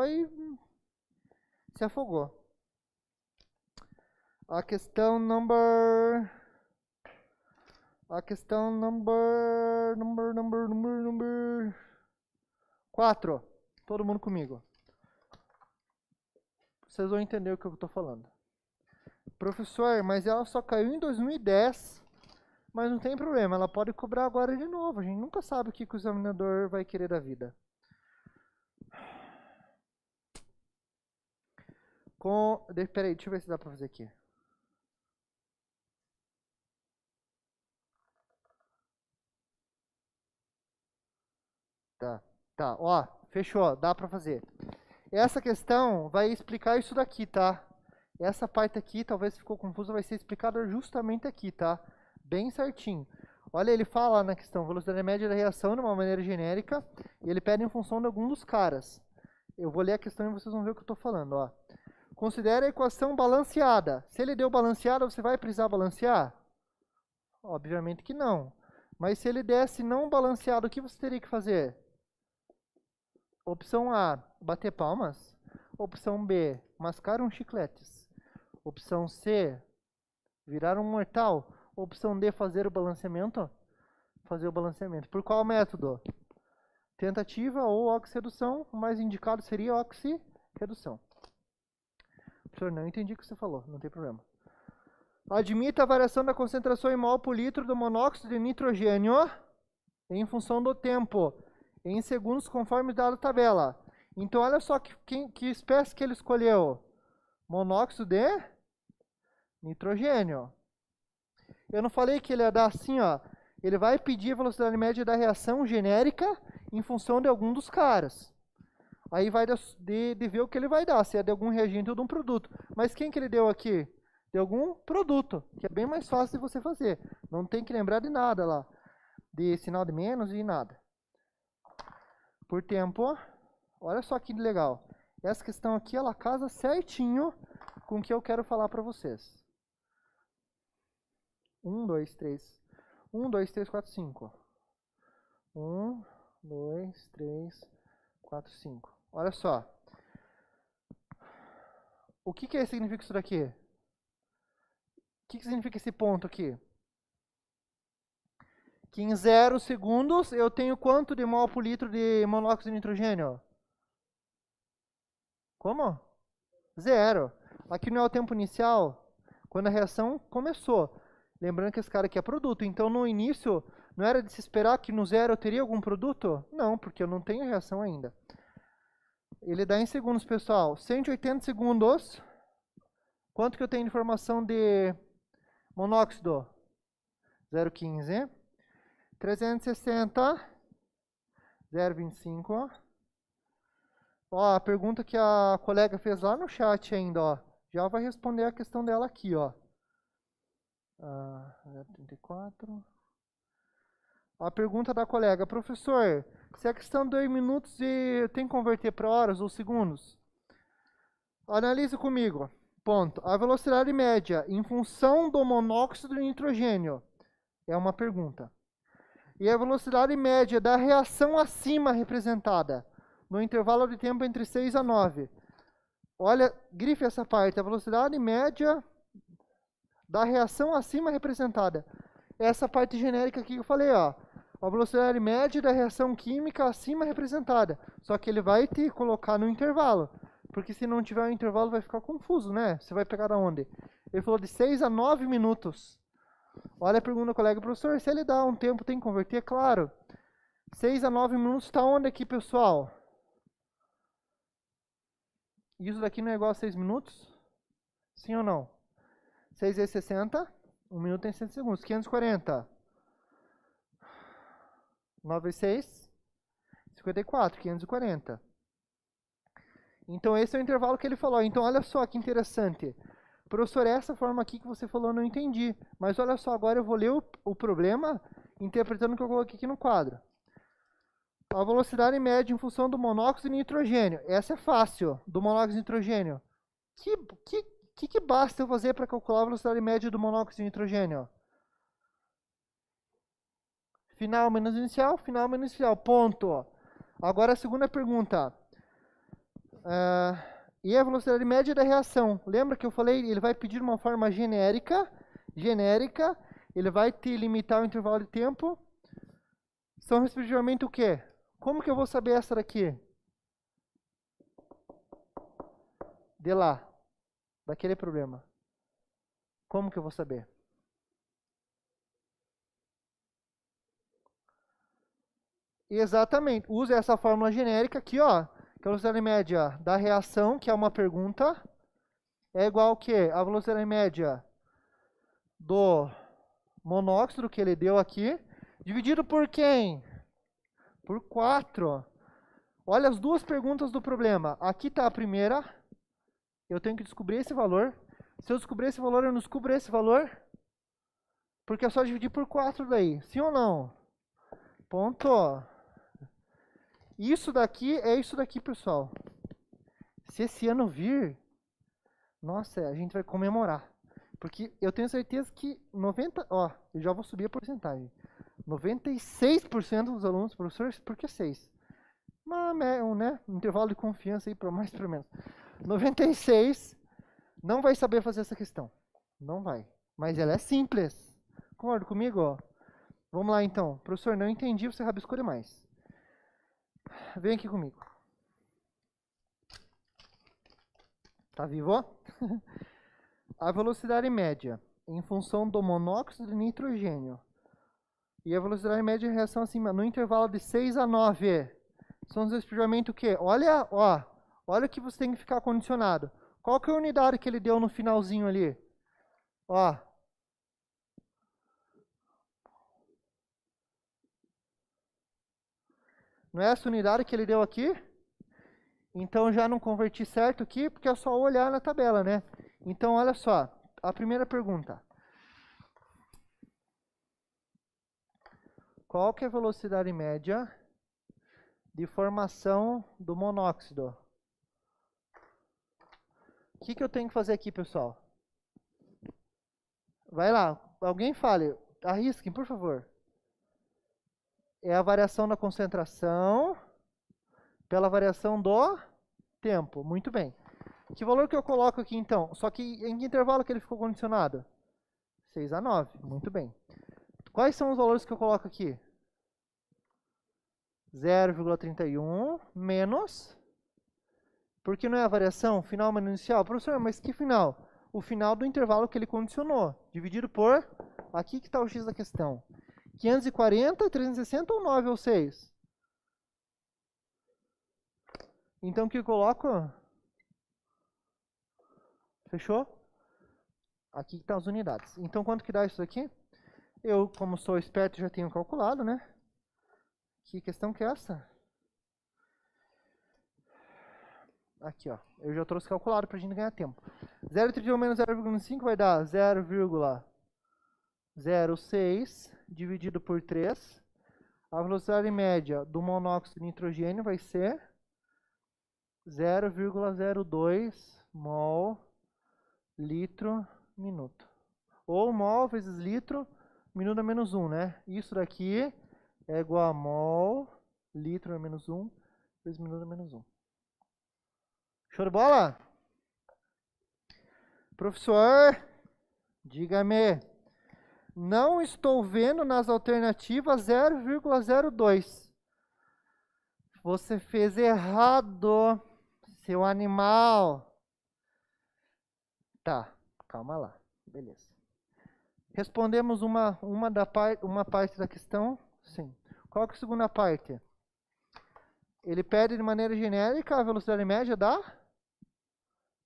e se afogou. A questão number 4. Todo mundo comigo. Vocês vão entender o que eu tô falando. Professor, mas ela só caiu em 2010. Mas não tem problema, ela pode cobrar agora de novo. A gente nunca sabe o que o examinador vai querer da vida. Peraí, deixa eu ver se dá pra fazer aqui. Tá, ó, fechou, dá pra fazer. Essa questão vai explicar isso daqui, tá? Essa parte aqui, talvez ficou confusa, vai ser explicada justamente aqui, tá? Bem certinho. Olha, ele fala na questão, velocidade média da reação de uma maneira genérica, e ele pede em função de algum dos caras. Eu vou ler a questão e vocês vão ver o que eu tô falando, ó. Considere a equação balanceada. Se ele deu balanceada, você vai precisar balancear? Obviamente que não. Mas se ele desse não balanceado, o que você teria que fazer? Opção A, bater palmas. Opção B, mascar uns chicletes. Opção C, virar um mortal. Opção D, fazer o balanceamento. Fazer o balanceamento. Por qual método? Tentativa ou oxirredução. O mais indicado seria oxirredução. Professor, não entendi o que você falou. Não tem problema. Admita a variação da concentração em mol por litro do monóxido de nitrogênio em função do tempo, em segundos, conforme dado a tabela. Então, olha só que espécie que ele escolheu. Monóxido de nitrogênio. Eu não falei que ele ia dar assim, ó. Ele vai pedir a velocidade média da reação genérica em função de algum dos caras. Aí vai de ver o que ele vai dar, se é de algum reagente ou de um produto. Mas quem que ele deu aqui? De algum produto, que é bem mais fácil de você fazer. Não tem que lembrar de nada lá. De sinal de menos e nada. Por tempo, olha só que legal. Essa questão aqui, ela casa certinho com o que eu quero falar para vocês. 1, 2, 3. 1, 2, 3, 4, 5. 1, 2, 3, 4, 5. Olha só. O que significa isso daqui? O que significa esse ponto aqui? Que em 0 segundos eu tenho quanto de mol por litro de monóxido de nitrogênio? Como? 0. Aqui não é o tempo inicial, quando a reação começou. Lembrando que esse cara aqui é produto. Então, no início, não era de se esperar que no 0 eu teria algum produto? Não, porque eu não tenho reação ainda. Ele dá em segundos, pessoal. 180 segundos. Quanto que eu tenho de informação de monóxido? 0,15. 360 0,25, ó. Ó, a pergunta que a colega fez lá no chat ainda, ó. Já vai responder a questão dela aqui, ó. 0,34. A pergunta da colega, professor, se a questão de 2 minutos e tem que converter para horas ou segundos? Analise comigo. Ponto. A velocidade média em função do monóxido de nitrogênio é uma pergunta. E a velocidade média da reação acima representada no intervalo de tempo entre 6 a 9. Olha, grife essa parte. A velocidade média da reação acima representada. Essa parte genérica aqui que eu falei, ó. A velocidade média da reação química acima representada. Só que ele vai te colocar no intervalo. Porque se não tiver um intervalo vai ficar confuso, né? Você vai pegar da onde? Ele falou de 6 a 9 minutos. Olha a pergunta do colega, professor, se ele dá um tempo tem que converter? Claro. 6 a 9 minutos está onde aqui, pessoal? Isso daqui não é igual a 6 minutos? Sim ou não? 6 vezes 60, 1 minuto tem 100 segundos. 540. 9 vezes 6, 54, 540. Então esse é o intervalo que ele falou. Então olha só que interessante. Professor, essa forma aqui que você falou eu não entendi. Mas olha só, agora eu vou ler o problema interpretando o que eu coloquei aqui no quadro. A velocidade média em função do monóxido de nitrogênio. Essa é fácil, do monóxido de nitrogênio. Que basta eu fazer para calcular a velocidade média do monóxido de nitrogênio? Final menos inicial, ponto. Agora a segunda pergunta. E a velocidade média da reação? Lembra que eu falei, ele vai pedir uma forma genérica, ele vai te limitar o intervalo de tempo. São respectivamente o quê? Como que eu vou saber essa daqui? De lá, daquele problema. Como que eu vou saber? Exatamente, use essa fórmula genérica aqui, ó. Que a velocidade média da reação, que é uma pergunta, é igual ao quê? A velocidade média do monóxido que ele deu aqui, dividido por quem? Por 4. Olha as duas perguntas do problema. Aqui está a primeira. Eu tenho que descobrir esse valor. Se eu descobrir esse valor, eu não descubro esse valor. Porque é só dividir por 4 daí. Sim ou não? Ponto. Isso daqui é isso daqui, pessoal. Se esse ano vir, nossa, a gente vai comemorar. Porque eu tenho certeza que 90, ó, eu já vou subir a porcentagem. 96% dos alunos, professores, por que 6? Um intervalo de confiança aí para mais para menos. 96 não vai saber fazer essa questão. Não vai. Mas ela é simples. Concorda comigo? Ó? Vamos lá então. Professor, não entendi, você rabiscou demais. Vem aqui comigo. Tá vivo? A velocidade média em função do monóxido de nitrogênio e a velocidade média de reação acima no intervalo de 6 a 9 são respectivamente o quê? Olha, ó, olha que você tem que ficar condicionado. Qual que é a unidade que ele deu no finalzinho ali? Ó. Não é essa unidade que ele deu aqui? Então já não converti certo aqui, porque é só olhar na tabela, né? Então olha só, a primeira pergunta. Qual que é a velocidade média de formação do monóxido? O que eu tenho que fazer aqui, pessoal? Vai lá, alguém fale, arrisquem, por favor. É a variação da concentração pela variação do tempo. Muito bem. Que valor que eu coloco aqui, então? Só que em que intervalo que ele ficou condicionado? 6 a 9. Muito bem. Quais são os valores que eu coloco aqui? 0,31 menos... Porque não é a variação? Final menos inicial? Professor, mas que final? O final do intervalo que ele condicionou. Dividido por... Aqui que está o x da questão. 540, 360 ou 9 ou 6? Então o que eu coloco? Fechou? Aqui estão as unidades. Então quanto que dá isso aqui? Eu, como sou esperto, já tenho calculado, né? Que questão que é essa? Aqui, ó. Eu já trouxe calculado pra gente ganhar tempo. 0,31 menos 0,5 vai dar 0,06 dividido por 3. A velocidade média do monóxido de nitrogênio vai ser 0,02 mol litro minuto. Ou mol vezes litro, minuto a menos 1, né? Isso daqui é igual a mol litro a menos 1 vezes minuto a menos 1. Show de bola? Professor, diga-me. Não estou vendo nas alternativas 0,02. Você fez errado, seu animal. Tá, calma lá. Beleza. Respondemos uma parte da questão? Sim. Qual que é a segunda parte? Ele pede de maneira genérica a velocidade média da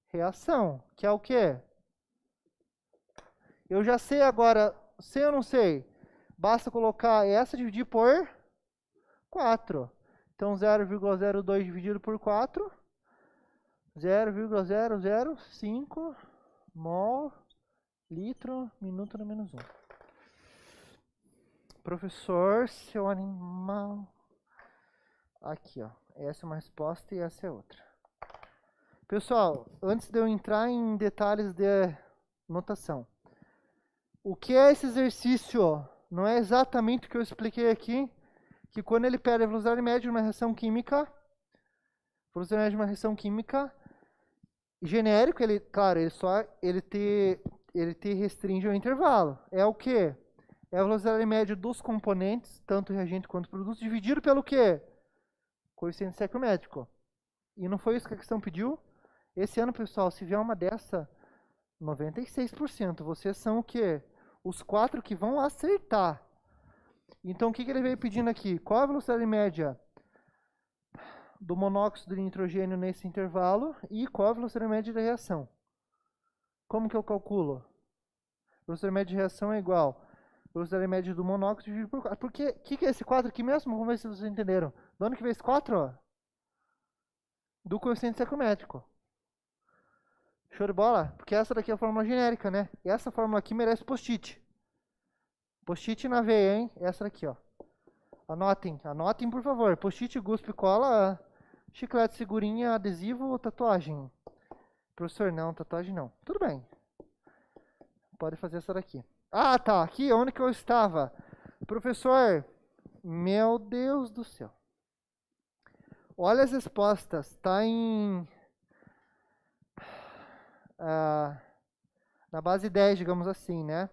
reação, que é o quê? Eu já sei agora, sei ou não sei? Basta colocar essa e dividir por 4. Então 0,02 dividido por 4, 0,005 mol litro minuto a menos 1. Professor, seu animal. Aqui, ó. Essa é uma resposta e essa é outra. Pessoal, antes de eu entrar em detalhes de notação, o que é esse exercício? Não é exatamente o que eu expliquei aqui, que quando ele pede a velocidade média de uma reação química, velocidade média de uma reação química, genérico, ele, claro, ele te restringe ao intervalo. É o quê? É a velocidade média dos componentes, tanto reagente quanto produto, dividido pelo quê? Coeficiente estequiométrico. E não foi isso que a questão pediu? Esse ano, pessoal, se vier uma dessa, 96%. Vocês são o quê? Os 4 que vão acertar. Então, o que ele veio pedindo aqui? Qual a velocidade média do monóxido de nitrogênio nesse intervalo e qual a velocidade média da reação? Como que eu calculo? Velocidade média de reação é igual a velocidade média do monóxido dividido por 4. Porque, o que é esse 4 aqui mesmo? Vamos ver se vocês entenderam. De onde que veio esse 4? Do coeficiente estequiométrico. Show de bola? Porque essa daqui é a fórmula genérica, né? E essa fórmula aqui merece post-it. Post-it na veia, hein? Essa daqui, ó. Anotem, anotem por favor. Post-it, guspe, cola, chiclete, figurinha, adesivo, tatuagem. Professor, não, tatuagem não. Tudo bem. Pode fazer essa daqui. Ah, tá. Aqui, onde que eu estava? Professor, meu Deus do céu. Olha as respostas. Tá em... na base 10, digamos assim, né?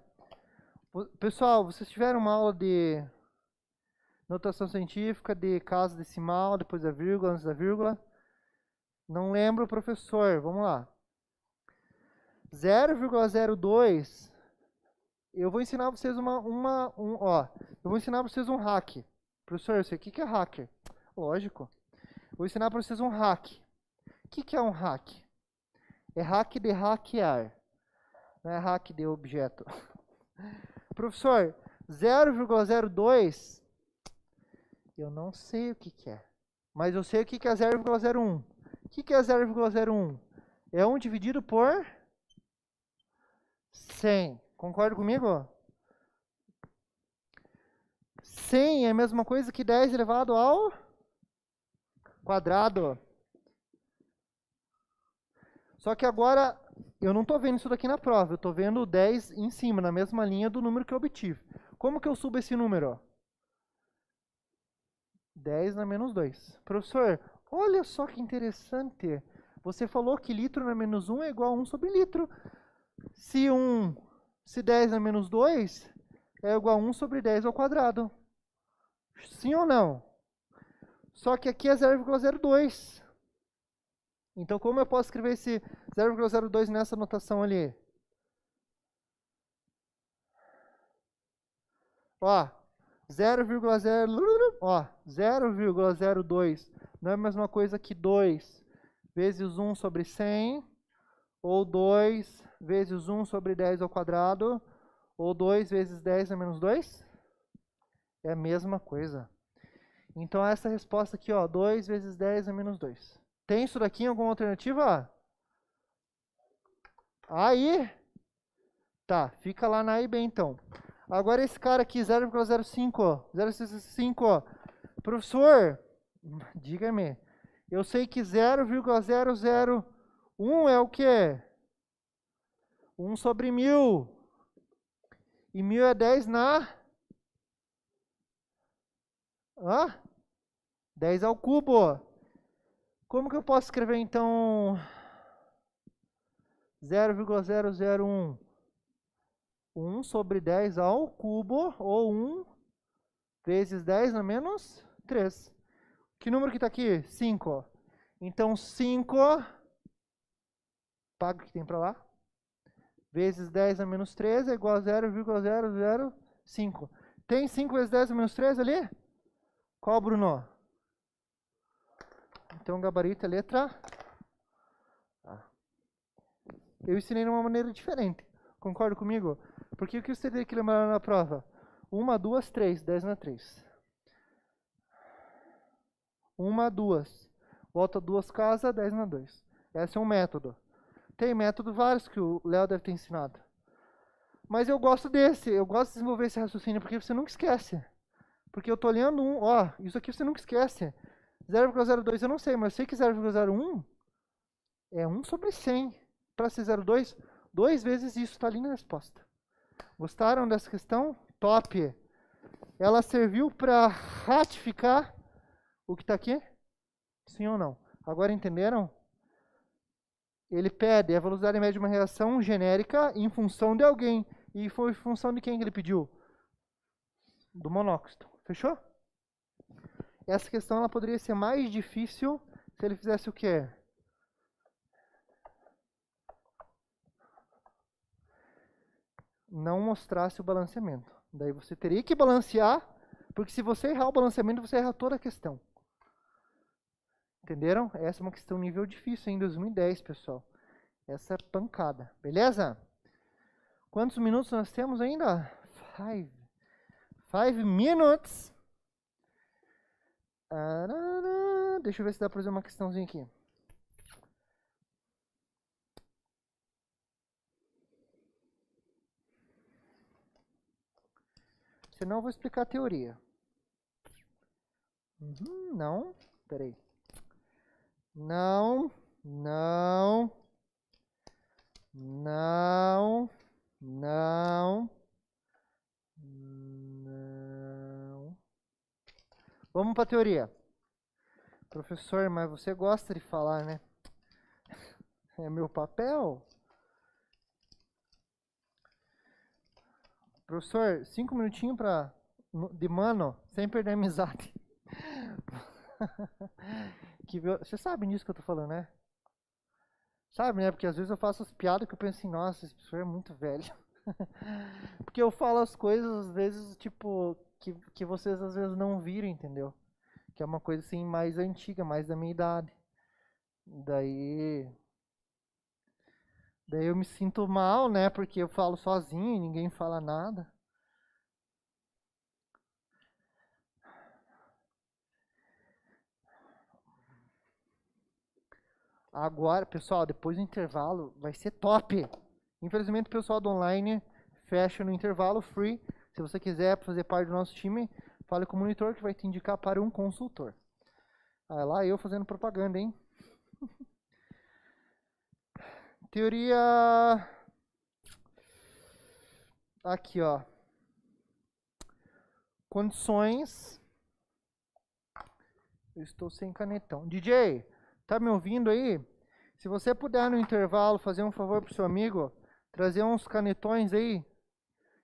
Pessoal, vocês tiveram uma aula de notação científica, de caso decimal, depois da vírgula, antes da vírgula? Não lembro, professor. Vamos lá. 0,02. Eu vou ensinar vocês eu vou ensinar vocês um hack. Professor, eu sei o que é hacker. Lógico. Vou ensinar para vocês um hack. O que é um hack? É hack de hackear. Não é hack de objeto. Professor, 0,02, eu não sei o que é. Mas eu sei o que é 0,01. O que é 0,01? É 1 dividido por 100. Concorda comigo? 100 é a mesma coisa que 10 elevado ao quadrado. Só que agora, eu não estou vendo isso daqui na prova. Eu estou vendo o 10 em cima, na mesma linha do número que eu obtive. Como que eu subo esse número? 10 na menos 2. Professor, olha só que interessante. Você falou que litro na menos 1 é igual a 1 sobre litro. Se 10 na menos 2 é igual a 1 sobre 10 ao quadrado. Sim ou não? Só que aqui é 0,02. Então, como eu posso escrever esse 0,02 nessa notação ali? Ó, 0,02 não é a mesma coisa que 2 vezes 1 sobre 100, ou 2 vezes 1 sobre 10 ao quadrado, ou 2 vezes 10 a menos 2? É a mesma coisa. Então, essa resposta aqui, ó, 2 vezes 10 a menos 2. Tem isso daqui em alguma alternativa? Aí. Tá, fica lá na A e B então. Agora esse cara aqui, 0,05, ó. 0,65, ó. Professor, diga-me. Eu sei que 0,001 é o quê? 1 sobre 1000. E 1000 é 10 na... 10 ao cubo. Como que eu posso escrever então 0,001? 1 sobre 10 ao cubo, ou 1 vezes 10 na menos 3. Que número que está aqui? 5. Então 5, paga o que tem para lá, vezes 10 a menos 3 é igual a 0,005. Tem 5 vezes 10 a menos 3 ali? Qual, Bruno? Então, gabarito é letra A. Eu ensinei de uma maneira diferente. Concorda comigo? Porque o que você teria que lembrar na prova? 1, 2, 3. 10 na 3. 1, 2. Volta 2 casas, 10 na 2. Esse é um método. Tem método vários que o Léo deve ter ensinado. Mas eu gosto desse. Eu gosto de desenvolver esse raciocínio porque você nunca esquece. Porque eu tô olhando isso aqui você nunca esquece. 0,02 eu não sei, mas eu sei que 0,01 é 1 sobre 100. Para ser 0,2, 2 vezes isso está ali na resposta. Gostaram dessa questão? Top! Ela serviu para ratificar o que está aqui? Sim ou não? Agora entenderam? Ele pede a velocidade média de uma reação genérica em função de alguém. E foi em função de quem que ele pediu? Do monóxido. Fechou? Essa questão ela poderia ser mais difícil se ele fizesse o quê? Não mostrasse o balanceamento. Daí você teria que balancear, porque se você errar o balanceamento, você erra toda a questão. Entenderam? Essa é uma questão nível difícil em 2010, pessoal. Essa é pancada. Beleza? Quantos minutos nós temos ainda? 5 minutes. Deixa eu ver se dá para fazer uma questãozinha aqui. Senão eu vou explicar a teoria. Não. Peraí. Não. Vamos para a teoria. Professor, mas você gosta de falar, né? É meu papel? Professor, 5 minutinhos de mano, sem perder a amizade. Você sabe disso que eu tô falando, né? Sabe, né? Porque às vezes eu faço as piadas que eu penso assim, nossa, esse professor é muito velho. Porque eu falo as coisas, às vezes, tipo, que vocês às vezes não viram, entendeu? Que é uma coisa assim mais antiga, mais da minha idade. Daí eu me sinto mal, né? Porque eu falo sozinho e ninguém fala nada. Agora, pessoal, depois do intervalo vai ser top. Infelizmente o pessoal do online fecha no intervalo free. Se você quiser fazer parte do nosso time, fale com o monitor que vai te indicar para um consultor. Ah, lá eu fazendo propaganda, hein? Teoria... Aqui, ó. Condições... Eu estou sem canetão. DJ, tá me ouvindo aí? Se você puder no intervalo fazer um favor pro seu amigo, trazer uns canetões aí,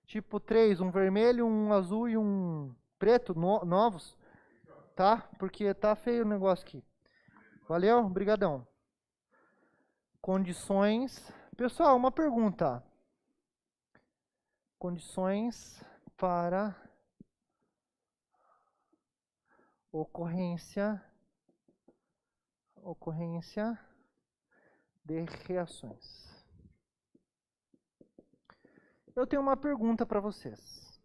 tipo 3, um vermelho, um azul e um preto, novos, tá? Porque tá feio o negócio aqui. Valeu? Brigadão. Condições... Pessoal, uma pergunta. Condições para ocorrência de reações. Eu tenho uma pergunta para vocês.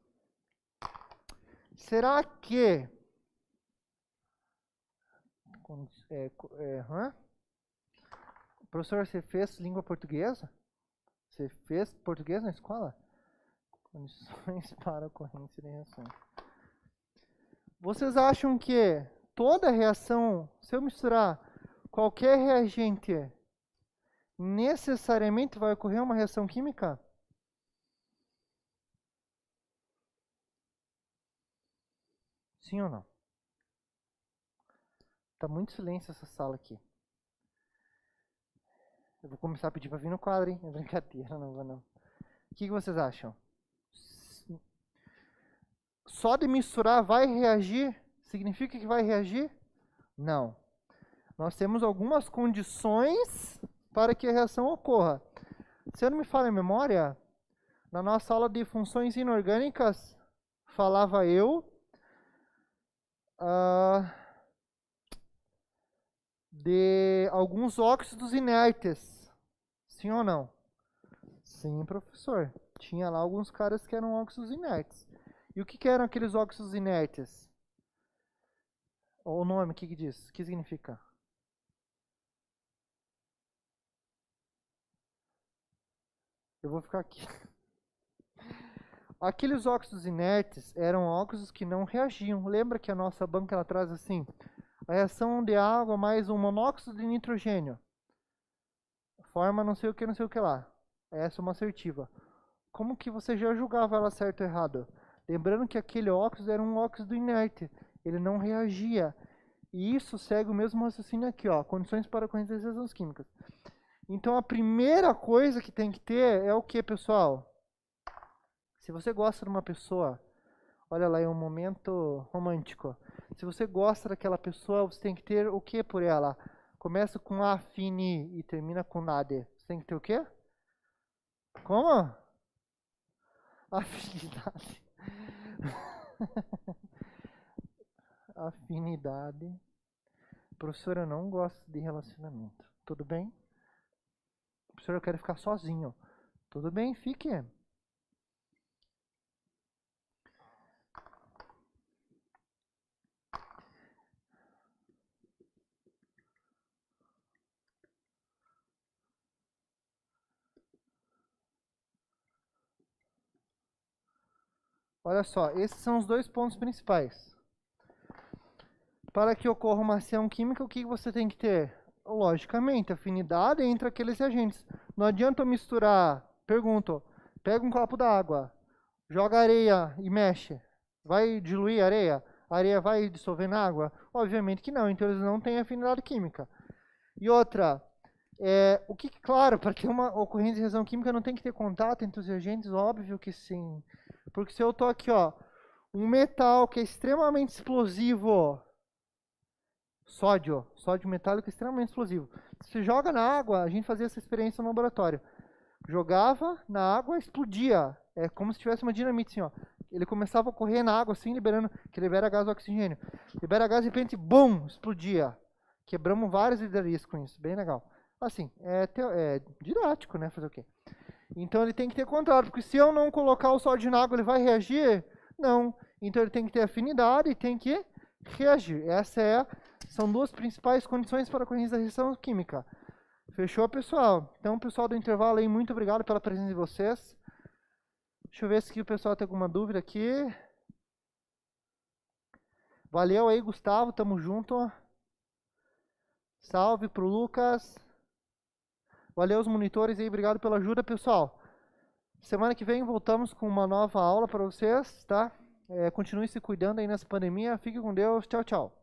Será que Professor, você fez língua portuguesa? Você fez português na escola? Condições para ocorrência de reação. Vocês acham que toda reação, se eu misturar qualquer reagente, necessariamente vai ocorrer uma reação química? Sim ou não? Tá muito silêncio essa sala aqui. Eu vou começar a pedir para vir no quadro, hein? É brincadeira, não vou não. O que vocês acham? Só de misturar vai reagir? Significa que vai reagir? Não. Nós temos algumas condições para que a reação ocorra. Se eu não me falha a memória, na nossa aula de funções inorgânicas, falava eu de alguns óxidos inertes. Sim ou não? Sim, professor. Tinha lá alguns caras que eram óxidos inertes. E o que eram aqueles óxidos inertes? O nome, o que diz? O que significa? Eu vou ficar aqui. Aqueles óxidos inertes eram óxidos que não reagiam. Lembra que a nossa banca ela traz assim, a reação de água mais um monóxido de nitrogênio forma não sei o que lá. Essa é uma assertiva. Como que você já julgava ela certo ou errado? Lembrando que aquele óxido era um óxido inerte. Ele não reagia. E isso segue o mesmo raciocínio aqui, ó, condições para ocorrência das reações químicas. Então a primeira coisa que tem que ter é o que, pessoal? Se você gosta de uma pessoa, olha lá, é um momento romântico. Se você gosta daquela pessoa, você tem que ter o que por ela? Começa com afini e termina com nade. Você tem que ter o quê? Como? Afinidade. Afinidade. Professor, eu não gosto de relacionamento. Tudo bem? Professor, eu quero ficar sozinho. Tudo bem, fique. Olha só, esses são os dois pontos principais. Para que ocorra uma ação química, o que você tem que ter? Logicamente, afinidade entre aqueles reagentes. Não adianta eu misturar, pergunto, pega um copo d'água, joga areia e mexe. Vai diluir a areia? A areia vai dissolver na água? Obviamente que não, então eles não têm afinidade química. E outra, claro, para ter uma ocorrência de reação química não tem que ter contato entre os reagentes? Óbvio que sim. Porque se eu estou aqui, ó, um metal que é extremamente explosivo, sódio metálico extremamente explosivo. Se joga na água, a gente fazia essa experiência no laboratório. Jogava na água, explodia. É como se tivesse uma dinamite, assim, ó. Ele começava a correr na água, assim, que libera gás oxigênio. Libera gás e de repente, bum, explodia. Quebramos vários hidraliscos com isso, bem legal. Assim, é didático, né, fazer o quê? Então ele tem que ter contato, porque se eu não colocar o sódio na água, ele vai reagir? Não. Então ele tem que ter afinidade e tem que reagir. São duas principais condições para a ocorrência da reação química. Fechou, pessoal? Então, pessoal do intervalo aí, muito obrigado pela presença de vocês. Deixa eu ver se o pessoal tem alguma dúvida aqui. Valeu aí, Gustavo, tamo junto. Salve pro Lucas. Valeu os monitores aí, obrigado pela ajuda, pessoal. Semana que vem voltamos com uma nova aula para vocês, tá? Continue se cuidando aí nessa pandemia. Fique com Deus. Tchau, tchau.